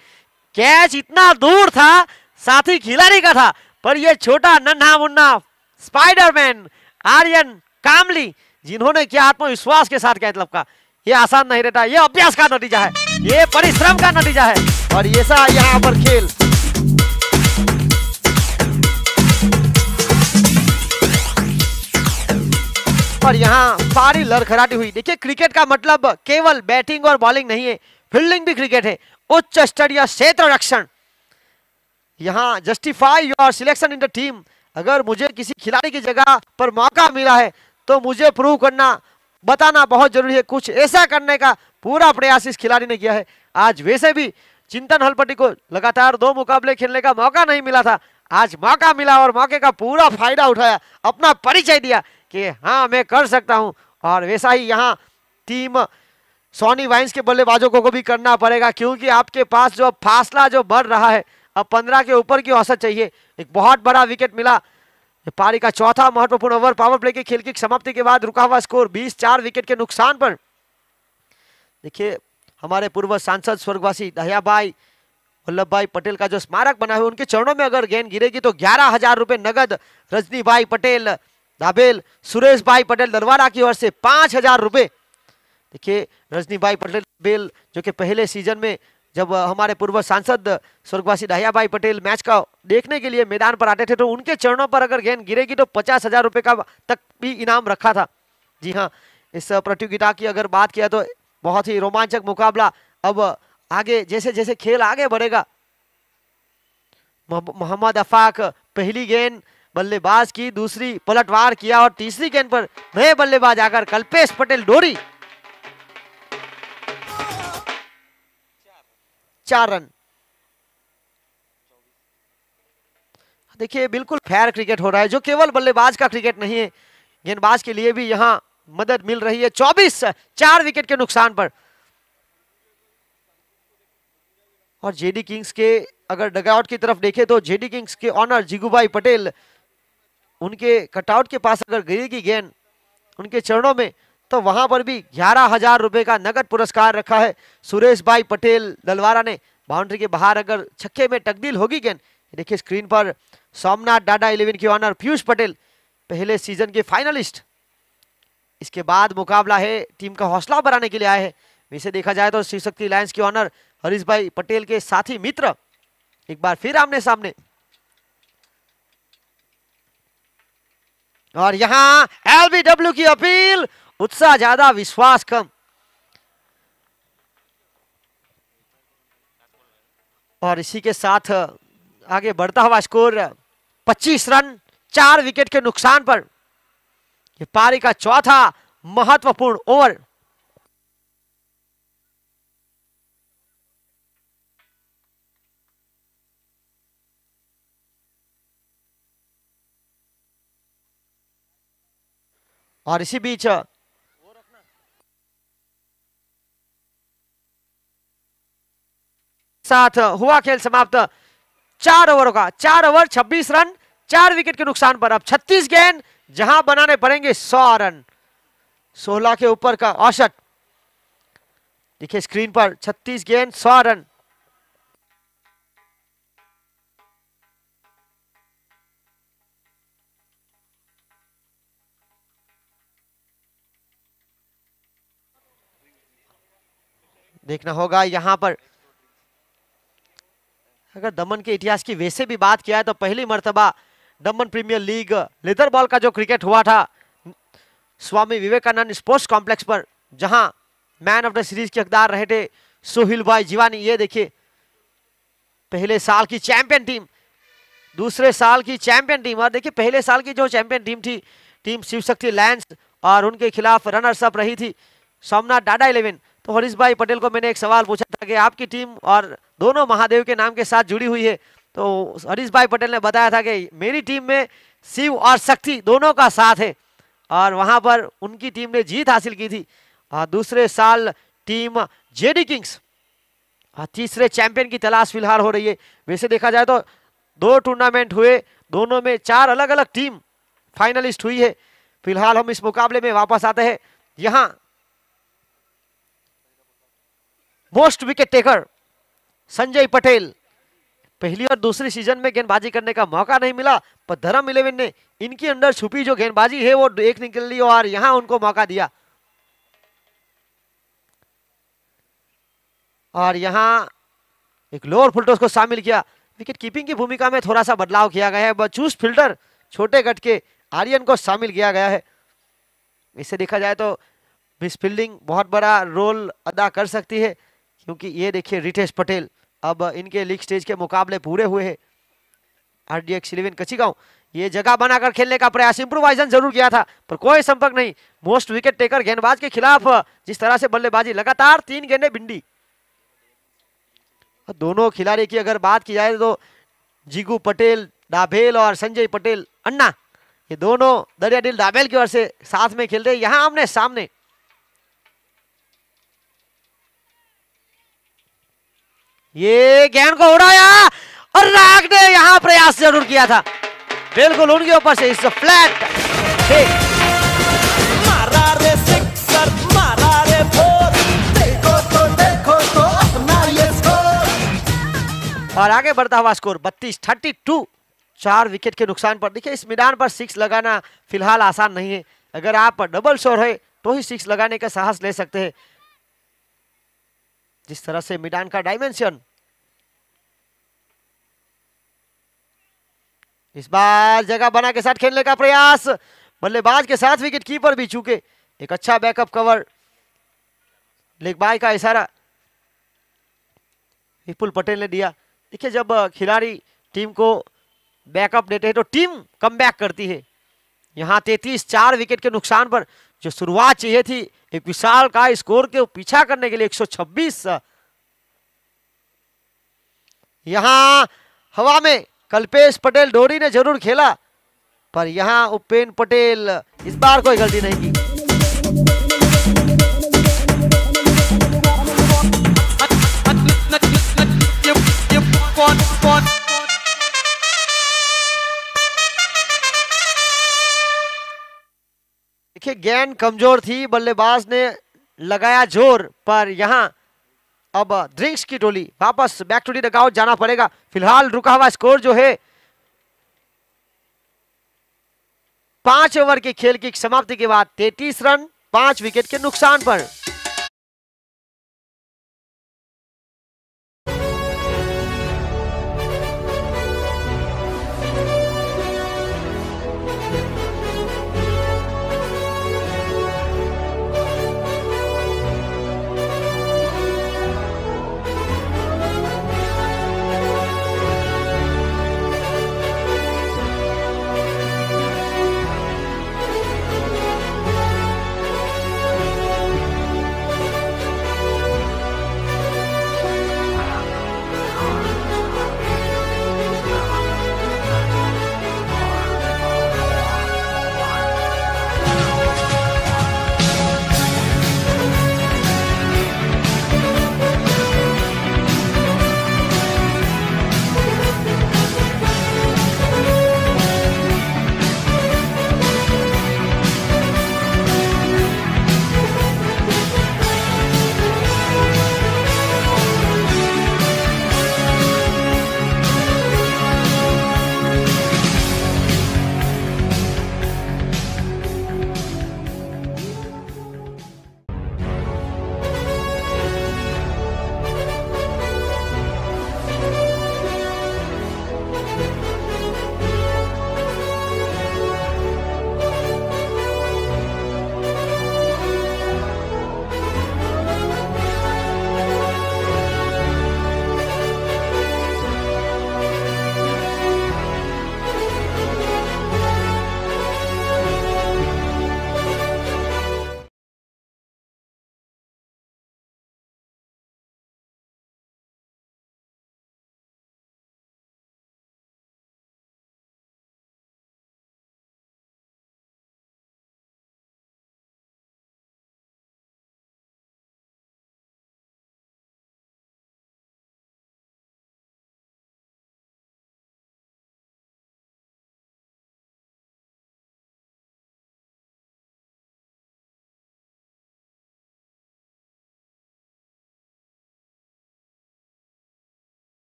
कैच इतना दूर था, साथी खिलाड़ी का था, पर ये छोटा नन्हा मुन्ना स्पाइडरमैन आर्यन कामली, जिन्होंने क्या आत्मविश्वास के साथ कैच लपका। ये आसान नहीं रहता, ये अभ्यास का नतीजा है, ये परिश्रम का नतीजा है, और ये सा यहाँ पर खेल। और यहाँ पारी लड़खड़ाती हुई। देखिए क्रिकेट का मतलब केवल बैटिंग और बॉलिंग नहीं है, फील्डिंग भी क्रिकेट है। उच्च स्तरीय क्षेत्र रक्षण, यहाँ justify your selection in the team. अगर मुझे किसी खिलाड़ी की जगह पर मौका मिला है तो मुझे प्रूव करना, बताना बहुत जरूरी है। कुछ ऐसा करने का पूरा प्रयास इस खिलाड़ी ने किया है। आज वैसे भी चिंतन हलपट्टी को लगातार 2 मुकाबले खेलने का मौका नहीं मिला था, आज मौका मिला और मौके का पूरा फायदा उठाया, अपना परिचय दिया कि हाँ मैं कर सकता हूं। और वैसा ही यहाँ टीम सोनी वाइन्स के बल्लेबाजों को भी करना पड़ेगा, क्योंकि आपके पास जो फासला जो बढ़ रहा है, अब 15 के ऊपर की औसत चाहिए। एक बहुत बड़ा विकेट मिला, पारी का चौथा महत्वपूर्ण ओवर पावर प्ले के खेल की समाप्ति के बाद रुका हुआ स्कोर 20-4 विकेट के नुकसान पर। देखिए हमारे पूर्व सांसद स्वर्गवासी दहियाभाई वल्लभभाई पटेल का जो स्मारक बना है, उनके चरणों में अगर गेंद गिरेगी तो 11,000 रुपए नगद रजनीभाई पटेल दाबेल, सुरेश भाई पटेल दलवारा की ओर से 5,000 रुपए। देखिए रजनीभाई पटेल दाबेल जो कि पहले सीजन में जब हमारे पूर्व सांसद स्वर्गवासी दहियाभाई पटेल मैच का देखने के लिए मैदान पर आते थे, तो उनके चरणों पर अगर गेंद गिरेगी तो 50,000 रुपए का तक भी इनाम रखा था। जी हाँ, इस प्रतियोगिता की अगर बात किया तो बहुत ही रोमांचक मुकाबला। अब आगे जैसे जैसे खेल आगे बढ़ेगा, मोहम्मद अफाक पहली गेंद बल्लेबाज की, दूसरी पलटवार किया और तीसरी गेंद पर नए बल्लेबाज आकर कल्पेश पटेल डोरी, 4 रन। देखिए बिल्कुल फेयर क्रिकेट हो रहा है, जो केवल बल्लेबाज का क्रिकेट नहीं है, गेंदबाज के लिए भी यहां मदद मिल रही है। 24-4 विकेट के नुकसान पर। और जेडी किंग्स के अगर डगआउट की तरफ देखें तो जेडी किंग्स के ऑनर जिगुभाई पटेल, उनके कटआउट के पास अगर गिरेगी गेंद उनके चरणों में, तो वहां पर भी 11,000 रुपए का नगद पुरस्कार रखा है। सुरेश भाई पटेल दलवारा ने बाउंड्री के बाहर अगर छक्के में तब्दील होगी गेंद, देखिए स्क्रीन पर सोमनाथ डाडा 11 के ऑनर पीयूष पटेल, पहले सीजन के फाइनलिस्ट। इसके बाद मुकाबला है टीम का हौसला बढ़ाने के लिए आए हैं। वैसे देखा जाए तो शिव शक्ति लायंस के ऑनर हरीश भाई पटेल के साथी मित्र एक बार फिर आमने सामने। और यहां एलबीडब्ल्यू की अपील, उत्साह ज्यादा विश्वास कम। और इसी के साथ आगे बढ़ता हुआ स्कोर 25 रन 4 विकेट के नुकसान पर। ये पारी का चौथा महत्वपूर्ण ओवर। और इसी बीच साथ हुआ खेल समाप्त 4 ओवरों का। 4 ओवर 26 रन 4 विकेट के नुकसान पर। अब 36 गेंद जहां बनाने पड़ेंगे 100 रन, 16 के ऊपर का औसत। देखिए स्क्रीन पर 36 गेंद 100 रन। देखना होगा यहां पर, अगर दमन के इतिहास की वैसे भी बात किया है तो पहली मर्तबा दमन प्रीमियर लीग लेदर बॉल का जो क्रिकेट हुआ था स्वामी विवेकानंद स्पोर्ट्स कॉम्प्लेक्स पर, जहां मैन ऑफ द सीरीज के हकदार रहे थे सोहिल भाई जीवानी। ये देखिए पहले साल की चैंपियन टीम, दूसरे साल की चैंपियन टीम, और देखिए पहले साल की जो चैंपियन टीम थी टीम शिव शक्ति लायंस, और उनके खिलाफ रनर्स अप रही थी सोमनाथ डाडा 11। तो हरीश भाई पटेल को मैंने एक सवाल पूछा था कि आपकी टीम और दोनों महादेव के नाम के साथ जुड़ी हुई है, तो हरीश भाई पटेल ने बताया था कि मेरी टीम में शिव और शक्ति दोनों का साथ है, और वहां पर उनकी टीम ने जीत हासिल की थी। और दूसरे साल टीम जेडी किंग्स तीसरे चैंपियन की तलाश फिलहाल हो रही है। वैसे देखा जाए तो 2 टूर्नामेंट हुए, दोनों में 4 अलग अलग टीम फाइनलिस्ट हुई है। फिलहाल हम इस मुकाबले में वापस आते हैं। यहां most wicket taker Sanjay Patel, पहली और दूसरी सीजन में गेंदबाजी करने का मौका नहीं मिला, पर धर्म 11 ने इनकी अंदर छुपी जो गेंदबाजी है वो देख निकल ली और यहां उनको मौका दिया। और यहां एक लोअर फुलटॉस को शामिल किया। विकेट कीपिंग की भूमिका में थोड़ा सा बदलाव किया गया है, बचूस फील्डर छोटे गट के आर्यन को शामिल किया गया है। इससे देखा जाए तो मिस फील्डिंग बहुत बड़ा रोल अदा कर सकती है, क्योंकि ये देखिए रितेश पटेल, अब इनके लीग स्टेज के मुकाबले पूरे हुए हैं। RDX 11 कचिगांव ये जगह बनाकर खेलने का प्रयास, इंप्रोवाइजन जरूर किया था पर कोई संपर्क नहीं। मोस्ट विकेट टेकर गेंदबाज के खिलाफ जिस तरह से बल्लेबाजी, लगातार 3 गेंदें बिंडी। दोनों खिलाड़ी की अगर बात की जाए तो जीगू पटेल डाभेल और संजय पटेल अन्ना, ये दोनों दरियादिल डाभेल की ओर से साथ में खेल रहे हैं यहां आमने सामने। ये गेंद को उड़ाया और राग ने यहां प्रयास जरूर किया था, बिल्कुल उनके ऊपर से इस फ्लैट मारा रे सिक्सर, मारा रे फोर, देखो तो अपना ये स्कोर। और आगे बढ़ता हुआ स्कोर 32-32, 4 विकेट के नुकसान पर। देखिए इस मैदान पर 6 लगाना फिलहाल आसान नहीं है, अगर आप डबल शोर है तो ही 6 लगाने का साहस ले सकते हैं। जिस तरह से मैदान का डायमेंशन, इस बार जगह बना के साथ खेलने का प्रयास, बल्लेबाज के साथ विकेट कीपर भी चूके। एक अच्छा बैकअप कवर, लेग बाय का इशारा विपुल पटेल ने दिया। देखिए जब खिलाड़ी टीम को बैकअप देते हैं तो टीम कमबैक करती है। यहां 33-4 विकेट के नुकसान पर जो शुरुआत चाहिए थी एक विशाल का स्कोर के पीछा करने के लिए 126, यहां हवा में कल्पेश पटेल डोरी ने जरूर खेला, पर यहां उपेन पटेल इस बार कोई गलती नहीं की। देखिए गेंद कमजोर थी, बल्लेबाज ने लगाया जोर, पर यहां अब ड्रिंक्स की टोली वापस बैक टू द डगआउट जाना पड़ेगा। फिलहाल रुका हुआ स्कोर जो है 5 ओवर के खेल की समाप्ति के बाद 33 रन 5 विकेट के नुकसान पर।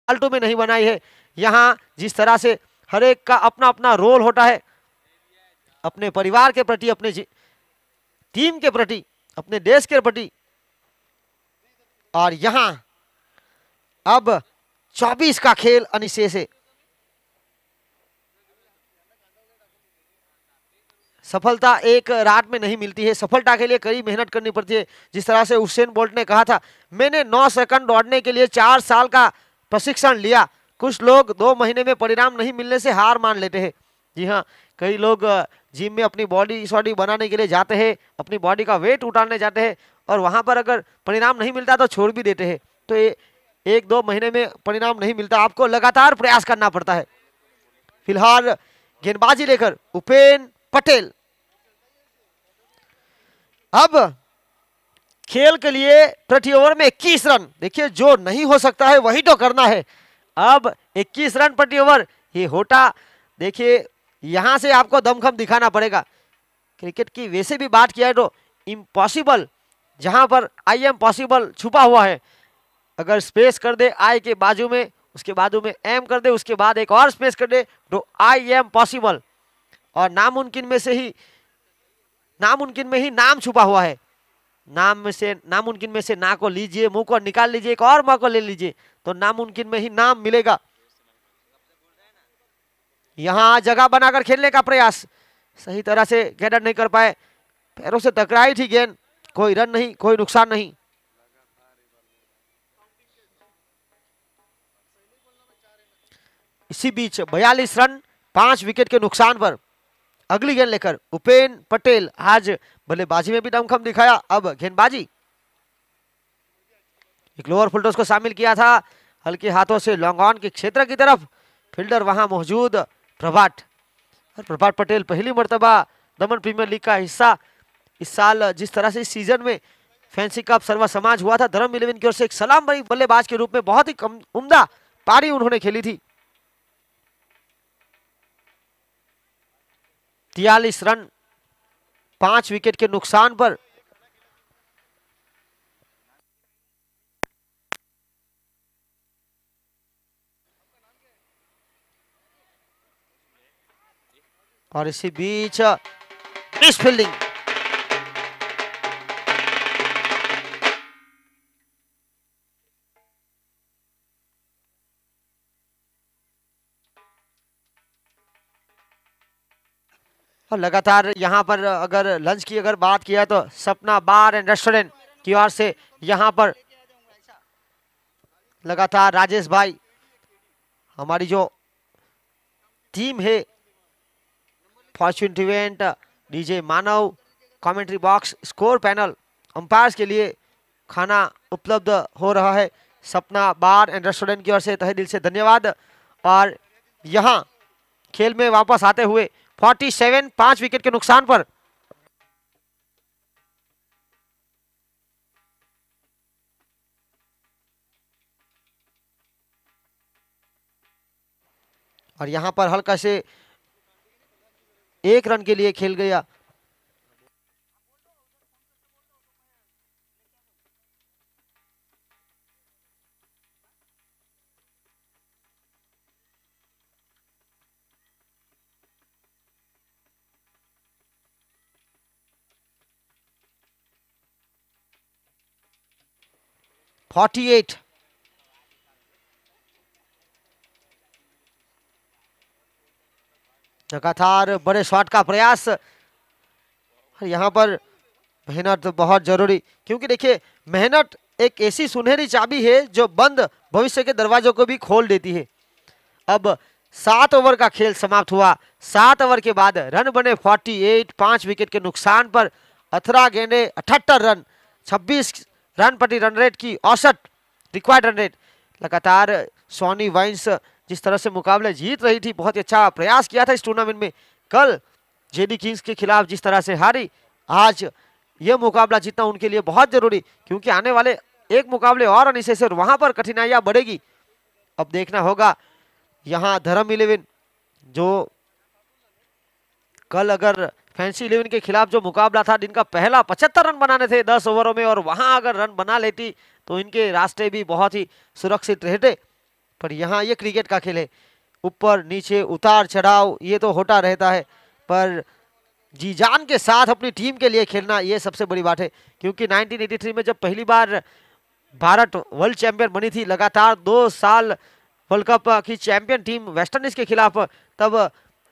फालतू में नहीं बनाई है। यहाँ जिस तरह से हर एक का अपना अपना रोल होता है, अपने परिवार के प्रति, अपने टीम के प्रति, अपने देश के प्रति, और यहाँ अब 24 का खेल अनिशेष है। सफलता एक रात में नहीं मिलती है, सफलता के लिए कड़ी मेहनत करनी पड़ती है। जिस तरह से उसेन बोल्ट ने कहा था, मैंने 9 सेकंड दौड़ने के लिए 4 साल का प्रशिक्षण लिया। कुछ लोग 2 महीने में परिणाम नहीं मिलने से हार मान लेते हैं। जी हाँ, कई लोग जिम में अपनी बॉडी सॉडी बनाने के लिए जाते हैं, अपनी बॉडी का वेट उतारने जाते हैं, और वहां पर अगर परिणाम नहीं मिलता तो छोड़ भी देते हैं। तो 1-2 महीने में परिणाम नहीं मिलता, आपको लगातार प्रयास करना पड़ता है। फिलहाल गेंदबाजी लेकर उपेन पटेल। अब खेल के लिए प्रति ओवर में 21 रन। देखिए, जो नहीं हो सकता है वही तो करना है। अब 21 रन प्रति ओवर ये होता, देखिए यहां से आपको दमखम दिखाना पड़ेगा। क्रिकेट की वैसे भी बात किया है तो इम्पॉसिबल, जहां पर आई एम पॉसिबल छुपा हुआ है। अगर स्पेस कर दे आई के बाजू में, उसके बाजू में एम कर दे, उसके बाद एक और स्पेस कर दे, तो आई एम पॉसिबल। और नामुमकिन में ही नाम छुपा हुआ है। नामुमकिन में से ना को लीजिए, मुंह को निकाल लीजिए, एक और मुंह को ले लीजिए, तो नामुमकिन में ही नाम मिलेगा। यहां जगह बनाकर खेलने का प्रयास, सही तरह से गेंद नहीं कर पाए, पैरों से टकराई थी गेंद, कोई रन नहीं, कोई नुकसान नहीं। इसी बीच 42 रन 5 विकेट के नुकसान पर अगली गेंद लेकर उपेन पटेल। आज बल्लेबाजी में भी दमखम दिखाया। अब गेंदबाजी, एक लोअर फुल टॉस को शामिल किया था, हल्के हाथों से लॉन्ग ऑन के क्षेत्र की तरफ, फील्डर वहां मौजूद प्रभात पटेल पहली मर्तबा दमन प्रीमियर लीग का हिस्सा। इस साल जिस तरह से इस सीजन में फैंसी कप सर्वा समाज हुआ था, धर्म 11 की ओर से एक सलाम बड़ी बल्लेबाज के रूप में बहुत ही उम्दा पारी उन्होंने खेली थी। 43 रन 5 विकेट के नुकसान पर और इसी बीच इस फील्डिंग, और लगातार यहां पर अगर लंच की अगर बात किया तो सपना बार एंड रेस्टोरेंट की ओर से यहां पर लगातार राजेश भाई, हमारी जो टीम है, fortune event, DJ Manav, commentary box, score panel, umpires के लिए खाना उपलब्ध हो रहा है। सपना बार एंड रेस्टोरेंट की ओर से तहे दिल से धन्यवाद। और यहां खेल में वापस आते हुए 47 5 विकेट के नुकसान पर और यहां पर हल्का से 1 रन के लिए खेल गया। लगातार बड़े शॉट का प्रयास, यहां पर मेहनत बहुत जरूरी, क्योंकि देखिए मेहनत एक ऐसी सुनहरी चाबी है जो बंद भविष्य के दरवाजों को भी खोल देती है। अब 7 ओवर का खेल समाप्त हुआ। 7 ओवर के बाद रन बने 48 5 विकेट के नुकसान पर 18 गेंदे 78 रन, 26 रन प्रति रन रेट की औसत रिक्वायर्ड रन रेट। लगातार सोनी वाइन्स जिस तरह से मुकाबले जीत रही थी, बहुत ही अच्छा प्रयास किया था इस टूर्नामेंट में। कल जेडी किंग्स के खिलाफ जिस तरह से हारी, आज यह मुकाबला जीतना उनके लिए बहुत जरूरी, क्योंकि आने वाले एक मुकाबले और अनिशेष और वहां पर कठिनाइयां बढ़ेगी। अब देखना होगा यहां धर्म 11 जो कल अगर फैंसी 11 के खिलाफ जो मुकाबला था, जिनका पहला 75 रन बनाने थे 10 ओवरों में, और वहां अगर रन बना लेती तो इनके रास्ते भी बहुत ही सुरक्षित रहते। पर यहाँ ये क्रिकेट का खेल है, ऊपर नीचे उतार चढ़ाव ये तो होता रहता है, पर जी जान के साथ अपनी टीम के लिए खेलना ये सबसे बड़ी बात है। क्योंकि 1983 में जब पहली बार भारत वर्ल्ड चैंपियन बनी थी, लगातार 2 साल वर्ल्ड कप की चैंपियन टीम वेस्ट इंडीज के खिलाफ, तब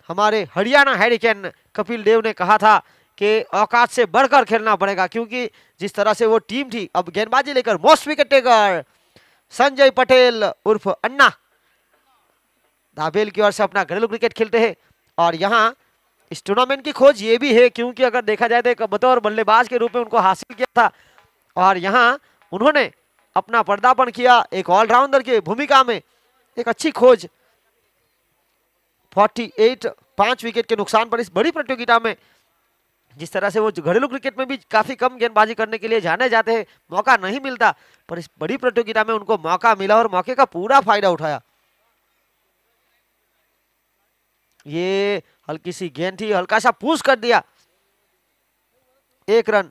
हमारे हरियाणा हैरिकेन कपिल देव ने कहा था कि औकात से बढ़कर खेलना पड़ेगा, क्योंकि जिस तरह से वो टीम थी। अब गेंदबाजी लेकर most wicket taker Sanjay Patel उर्फ अन्ना दाबेल की ओर से अपना घरेलू क्रिकेट खेलते हैं। और यहाँ इस टूर्नामेंट की खोज ये भी है, क्योंकि अगर देखा जाए तो एक बतौर बल्लेबाज के रूप में उनको हासिल किया था, और यहाँ उन्होंने अपना पर्दापण किया एक ऑलराउंडर की भूमिका में। एक अच्छी खोज 48 5 विकेट के नुकसान पर इस बड़ी प्रतियोगिता में, जिस तरह से वो घरेलू क्रिकेट में भी काफी कम गेंदबाजी करने के लिए जाने जाते हैं, मौका नहीं मिलता, पर इस बड़ी प्रतियोगिता में उनको मौका मिला और मौके का पूरा फायदा उठाया। ये हल्की सी गेंद थी, हल्का सा पुश कर दिया, 1 रन।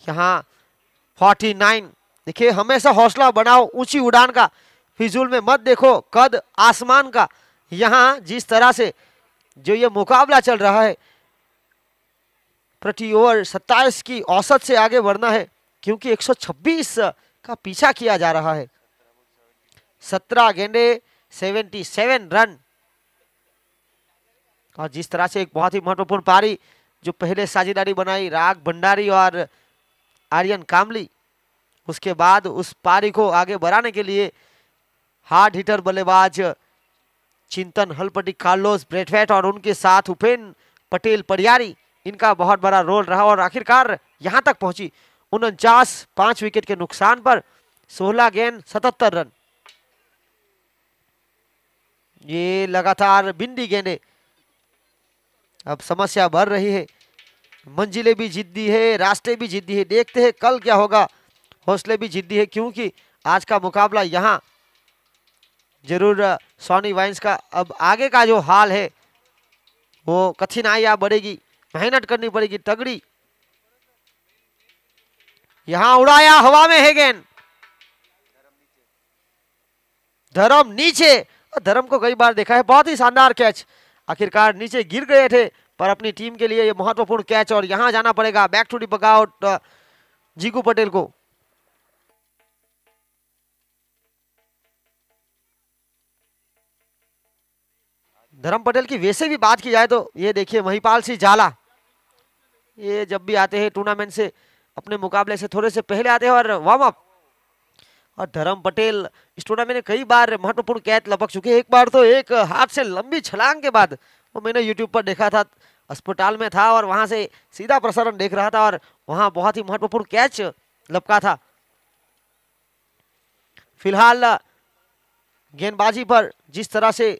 यहां 49। देखिए हमेशा हौसला बनाओ, ऊंची उड़ान का, फिजूल में मत देखो कद आसमान का। यहां जिस तरह से जो ये मुकाबला चल रहा है, प्रति ओवर 27 की औसत से आगे बढ़ना है, क्योंकि 126 का पीछा किया जा रहा है। 17 गेंदे 77 रन। और जिस तरह से एक बहुत ही महत्वपूर्ण पारी जो पहले साझेदारी बनाई राग भंडारी और आर्यन कामली, उसके बाद उस पारी को आगे बढ़ाने के लिए हार्ड हिटर बल्लेबाज चिंतन हलपटी, कार्लोस ब्रेथवेट और उनके साथ उपेन पटेल परियारी, इनका बहुत बड़ा रोल रहा और आखिरकार यहां तक पहुंची। 49 5 विकेट के नुकसान पर 16 गेंद 77 रन। ये लगातार बिंदी गेंदे, अब समस्या बढ़ रही है, मंजिलें भी जिद्दी है, रास्ते भी जिद्दी है। देखते हैं कल क्या होगा, हौसले भी जिद्दी है, क्योंकि आज का मुकाबला यहाँ जरूर सोनी वाइन्स का अब आगे का जो हाल है वो कठिनाइयां बढ़ेगी, मेहनत करनी पड़ेगी तगड़ी। यहां उड़ाया, हवा में है गेंद, धर्म नीचे। धर्म को कई बार देखा है, बहुत ही शानदार कैच, आखिरकार नीचे गिर गए थे, पर अपनी टीम के लिए ये महत्वपूर्ण कैच। और यहां जाना पड़ेगा बैक टू द बगआउट जीगू पटेल को। धर्म पटेल की वैसे भी बात की जाए तो ये देखिए महिपाल सिंह झाला, ये जब भी आते हैं टूर्नामेंट से अपने मुकाबले से थोड़े से पहले आते हैं और वार्म अप। और धर्म पटेल इस टूर्नामेंट में कई बार महत्वपूर्ण कैच लपक चुके हैं। एक बार तो एक हाथ से लंबी छलांग के बाद, वो मैंने यूट्यूब पर देखा था, अस्पताल में था और वहां से सीधा प्रसारण देख रहा था और वहां बहुत ही महत्वपूर्ण कैच लपका था। फिलहाल गेंदबाजी पर जिस तरह से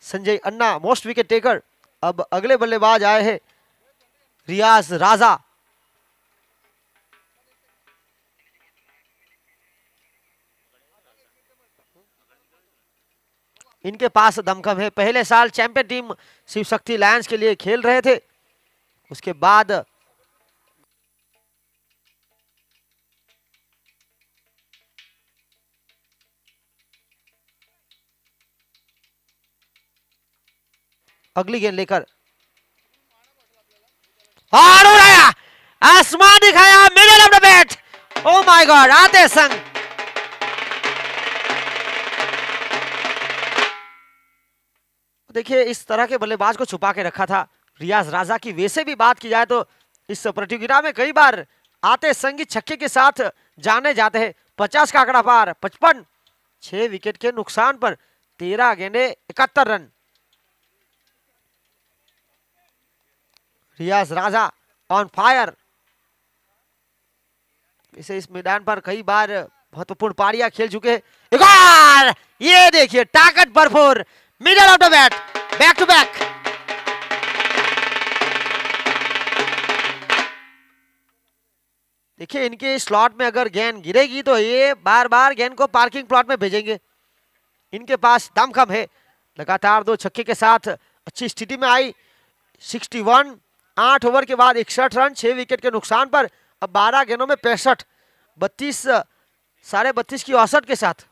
संजय अन्ना मोस्ट विकेट टेकर, अब अगले बल्लेबाज आए हैं रियाज राजा। इनके पास दमखम है, पहले साल champion team Shiv Shakti Lions के लिए खेल रहे थे, उसके बाद अगली गेंद लेकर और उड़ाया, आसमान दिखाया, middle of the bat, oh my God, आते संग। देखिए इस तरह के बल्लेबाज को छुपा के रखा था रियाज राजा की। वैसे भी बात की जाए तो इस प्रतियोगिता में कई बार आते संगी छक्के के साथ जाने जाते हैं। 50 का आंकड़ा पार, 55, 6 विकेट के नुकसान पर 13 गेंदे 71 run. Riyaz Raja on fire. इसे इस मैदान पर कई बार महत्वपूर्ण पारियां खेल चुके हैं। एक और ये देखिए ताकत भरपूर, middle of the bat, back to back. देखिए इनके स्लॉट में अगर गेंद गिरेगी तो ये बार बार गेंद को पार्किंग प्लॉट में भेजेंगे। इनके पास दमखम है, लगातार 2 छक्के के साथ अच्छी स्थिति में आई। 61, 8 ओवर के बाद 61 रन, 6 विकेट के नुकसान पर अब 12 गेंदों में 65। 32 32.5 की औसत के साथ।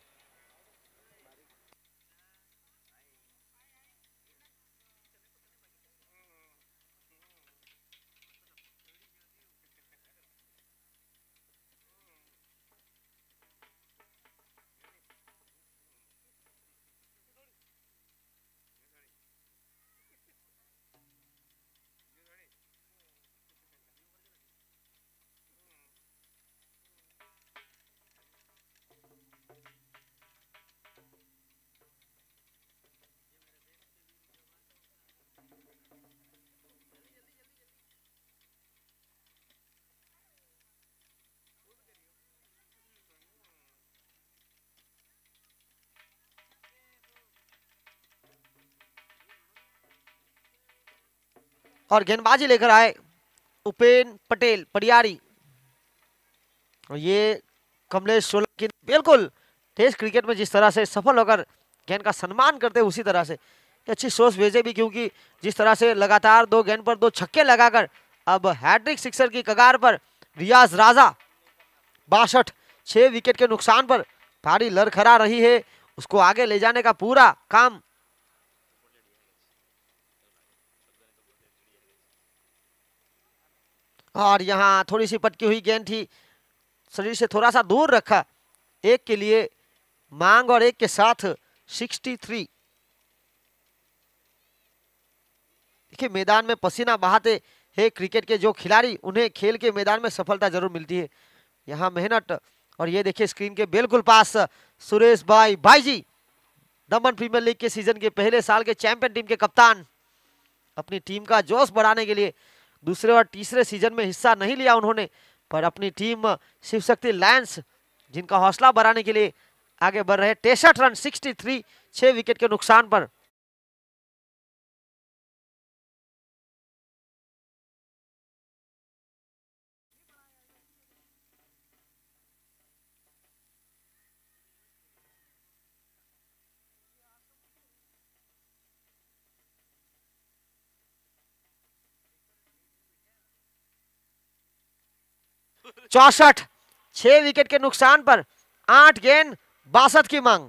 और गेंदबाजी लेकर आए उपेन पटेल पडियारी। और ये कमलेश सोलंकी बिल्कुल टेस्ट क्रिकेट में जिस तरह से सफल होकर गेंद का सम्मान करते उसी तरह से अच्छी सोच भेजे भी, क्योंकि जिस तरह से लगातार 2 गेंद पर 2 छक्के लगाकर अब हैट्रिक सिक्सर की कगार पर रियाज राजा 62 6 विकेट के नुकसान पर पारी लड़खड़ा रही है, उसको आगे ले जाने का पूरा काम और यहां थोड़ी सी पटकी हुई गेंद थी, शरीर से थोड़ा सा दूर रखा, एक के लिए मांग और एक के साथ 63। देखिए मैदान में पसीना बहाते हैं क्रिकेट के जो खिलाड़ी, उन्हें खेल के मैदान में सफलता जरूर मिलती है, यहाँ मेहनत। और ये देखिए स्क्रीन के बिल्कुल पास सुरेश भाई जी, दमन प्रीमियर लीग के सीजन के पहले साल के चैंपियन टीम के कप्तान, अपनी टीम का जोश बढ़ाने के लिए दूसरे और तीसरे सीजन में हिस्सा नहीं लिया उन्होंने, पर अपनी टीम शिव शक्ति लायंस जिनका हौसला बढ़ाने के लिए आगे बढ़ रहे 63 रन 63 6 विकेट के नुकसान पर। चौसठ 6 विकेट के नुकसान पर 8 गेंद 62 की मांग।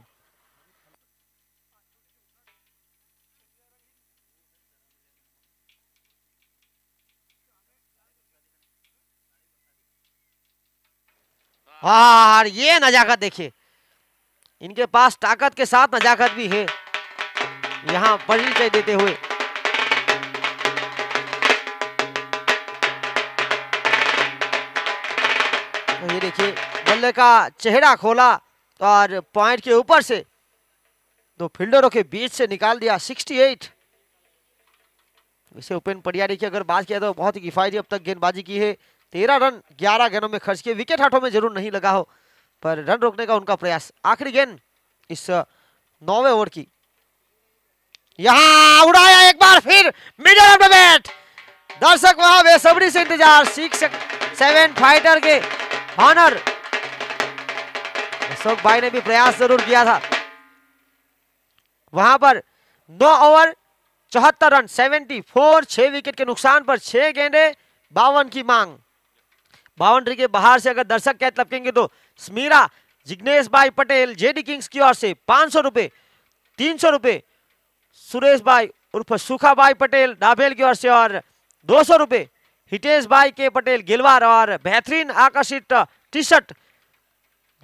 और ये नजाकत देखिए, इनके पास ताकत के साथ नजाकत भी है, यहां परिचय देते हुए। तो ये देखिए बल्ले का चेहरा खोला और पॉइंट के ऊपर से 2 फील्डरों के बीच से निकाल दिया 68। वैसे उपेन पडियारी की अगर बात किया तो बहुत ही किफायती अब तक गेंदबाजी की है, 13 रन 11 गेंदों में खर्च किए, विकेट हाथों में जरूर नहीं लगा हो पर रन रोकने का उनका प्रयास। आखिरी गेंद इस 9वें ओवर की, यहां उड़ाया एक बार फिर मिडल ऑफ द बैट, दर्शक वहां बेसब्री से इंतजार, 6-7 फाइटर के ऑनर अशोक भाई ने भी प्रयास जरूर किया था। वहां पर 9 ओवर 74 रन 74 6 विकेट के नुकसान पर 6 गेंदे 52 की मांग। बाउंड्री के बाहर से अगर दर्शक कैच लपकेंगे तो स्मीरा जिग्नेश भाई पटेल जेडी किंग्स की ओर से 500 रुपए, 300 रुपए सुरेश भाई उर्फ सुखा भाई पटेल डाबेल की ओर से और 200 रुपए हितेश भाई के पटेल गिलवार और बेहतरीन आकर्षित टी शर्ट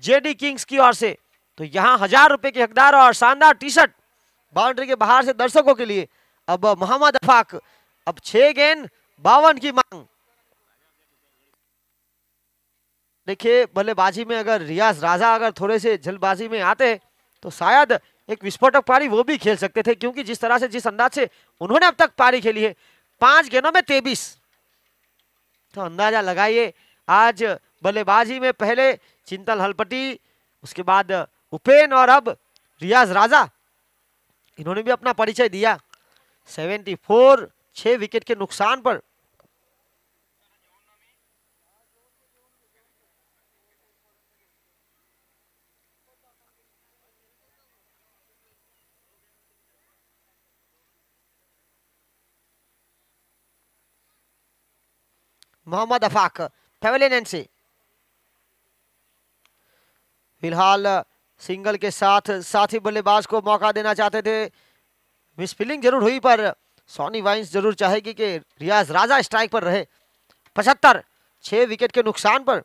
जेडी किंग्स की ओर से। तो यहां 1000 रुपए के हकदार और शानदार टी शर्ट बाउंड्री के बाहर से दर्शकों के लिए। अब मोहम्मद अफाक, अब 6 गेंद 52 की मांग। देखिए बल्लेबाजी में अगर रियाज राजा अगर थोड़े से जल्दबाजी में आते तो शायद एक विस्फोटक पारी वो भी खेल सकते थे, क्योंकि जिस तरह से जिस अंदाज से उन्होंने अब तक पारी खेली है 5 गेंदों में 23, तो अंदाजा लगाइए आज बल्लेबाजी में पहले चिंतल हलपटी, उसके बाद उपेन और अब रियाज राजा, इन्होंने भी अपना परिचय दिया। 74 6 विकेट के नुकसान पर। मोहम्मद अफाक पेवेलियन से फिलहाल सिंगल के साथ साथी बल्लेबाज को मौका देना चाहते थे, मिस फील्डिंग जरूर हुई, पर सॉनी वाइन्स जरूर चाहेगी कि रियाज राजा स्ट्राइक पर रहे। 75, 6 विकेट के नुकसान पर।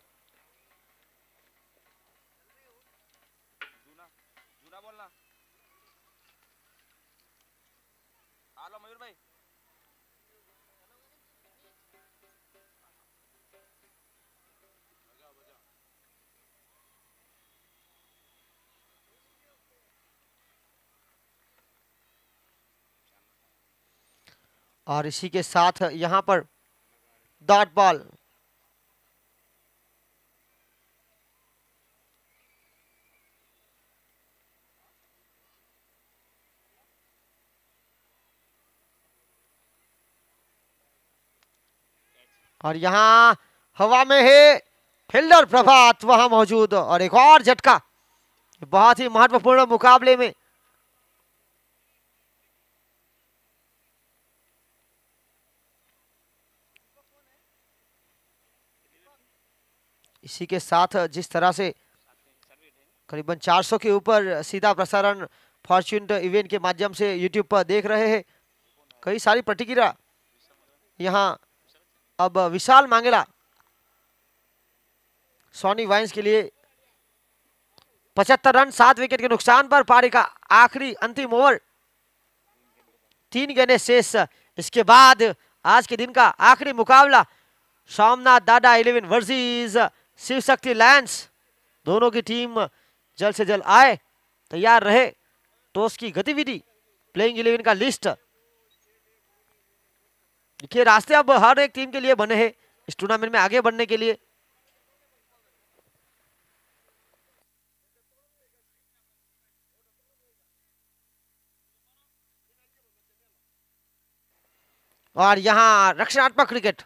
और इसी के साथ यहां पर डॉट बॉल। और यहां हवा में है फील्डर प्रभात वहां मौजूद, और एक और झटका बहुत ही महत्वपूर्ण मुकाबले में। इसी के साथ जिस तरह से करीबन 400 के ऊपर सीधा प्रसारण फॉर्च्यून इवेंट के माध्यम से यूट्यूब पर देख रहे हैं, कई सारी प्रतिक्रिया। यहां अब विशाल मांगेला सॉनी वाइन्स के लिए 75 रन 7 विकेट के नुकसान पर। पारी का आखिरी अंतिम ओवर, 3 गेंदें शेष। इसके बाद आज के दिन का आखिरी मुकाबला सोमनाथ दादा 11 वर्सेस शिव शक्ति लायंस। दोनों की टीम जल्द से जल्द आए, तैयार रहे। टॉस की गतिविधि, प्लेइंग 11 का लिस्ट, देखिए रास्ते अब हर एक टीम के लिए बने हैं इस टूर्नामेंट में आगे बढ़ने के लिए। और यहां रक्षणात्मक क्रिकेट,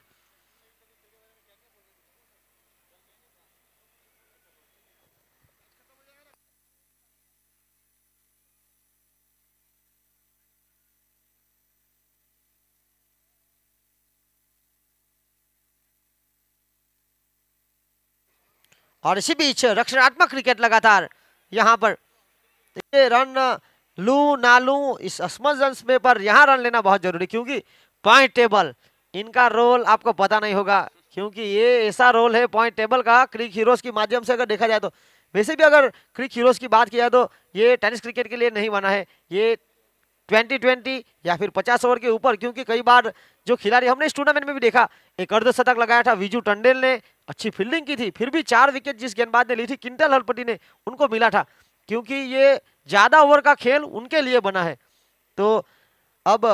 और इसी बीच रक्षणात्मक क्रिकेट लगातार यहां पर। ये रन लू ना लू इस असमंजस में, पर यहां रन लेना बहुत जरूरी, क्योंकि पॉइंट टेबल इनका रोल आपको पता नहीं होगा, क्योंकि ये ऐसा रोल है पॉइंट टेबल का क्रिक हीरोज के माध्यम से अगर देखा जाए तो। वैसे भी अगर क्रिक हीरोज की बात किया तो ये टेनिस क्रिकेट के लिए नहीं बना है, ये 20-20 या फिर 50 ओवर के ऊपर, क्योंकि कई बार जो खिलाड़ी हमने इस टूर्नामेंट में भी देखा, एक अर्धशतक लगाया था विजू टंडेल ने, अच्छी फील्डिंग की थी, फिर भी 4 विकेट जिस गेंदबाज ने ली थी किंटल हलपति ने, उनको मिला था, क्योंकि ये ज्यादा ओवर का खेल उनके लिए बना है। तो अब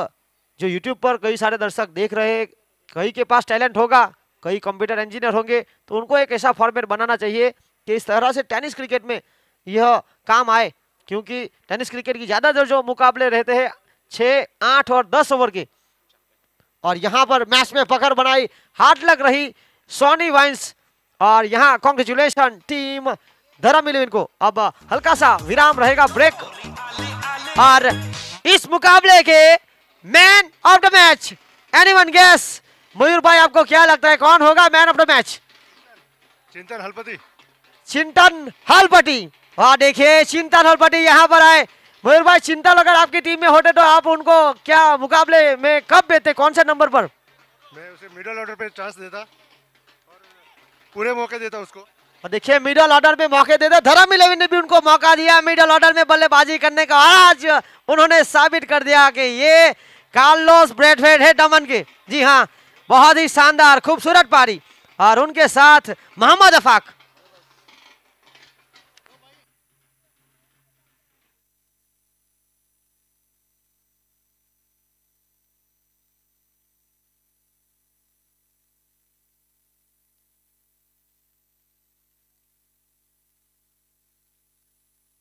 जो यूट्यूब पर कई सारे दर्शक देख रहे हैं, कई के पास टैलेंट होगा, कई कंप्यूटर इंजीनियर होंगे, तो उनको एक ऐसा फॉर्मेट बनाना चाहिए कि इस तरह से टेनिस क्रिकेट में यह काम आए, क्योंकि टेनिस क्रिकेट की ज्यादातर जो मुकाबले रहते हैं 6, 8 और 10 ओवर के। और यहां पर मैच में पकड़ बनाई, हाथ लग रही सॉनी वाइन्स, और यहां कांग्रेचुलेशन टीम धर्म 11 को। अब हल्का सा विराम रहेगा, ब्रेक, और इस मुकाबले के man of the match, anyone guess? Mayur भाई आपको क्या लगता है कौन होगा मैन ऑफ द मैच? चिंतन हलपति। चिंतन हलपति। वहां देखिए चिंतन हलपति यहाँ पर आए। मयूर भाई, चिंतन अगर आपकी टीम में होते तो आप उनको क्या मुकाबले में कब देते, कौन से नंबर पर? मैं उसे मिडिल ऑर्डर पे चांस देता और पूरे मौके देता उसको। और देखिए मिडिल ऑर्डर में मौके देते, धर्म 11 ने भी उनको मौका दिया मिडिल ऑर्डर में बल्लेबाजी करने का। आज उन्होंने साबित कर दिया कि ये कार्लोस ब्रैथवेट है दमन के। जी हाँ, बहुत ही शानदार खूबसूरत पारी, और उनके साथ मोहम्मद अफाक।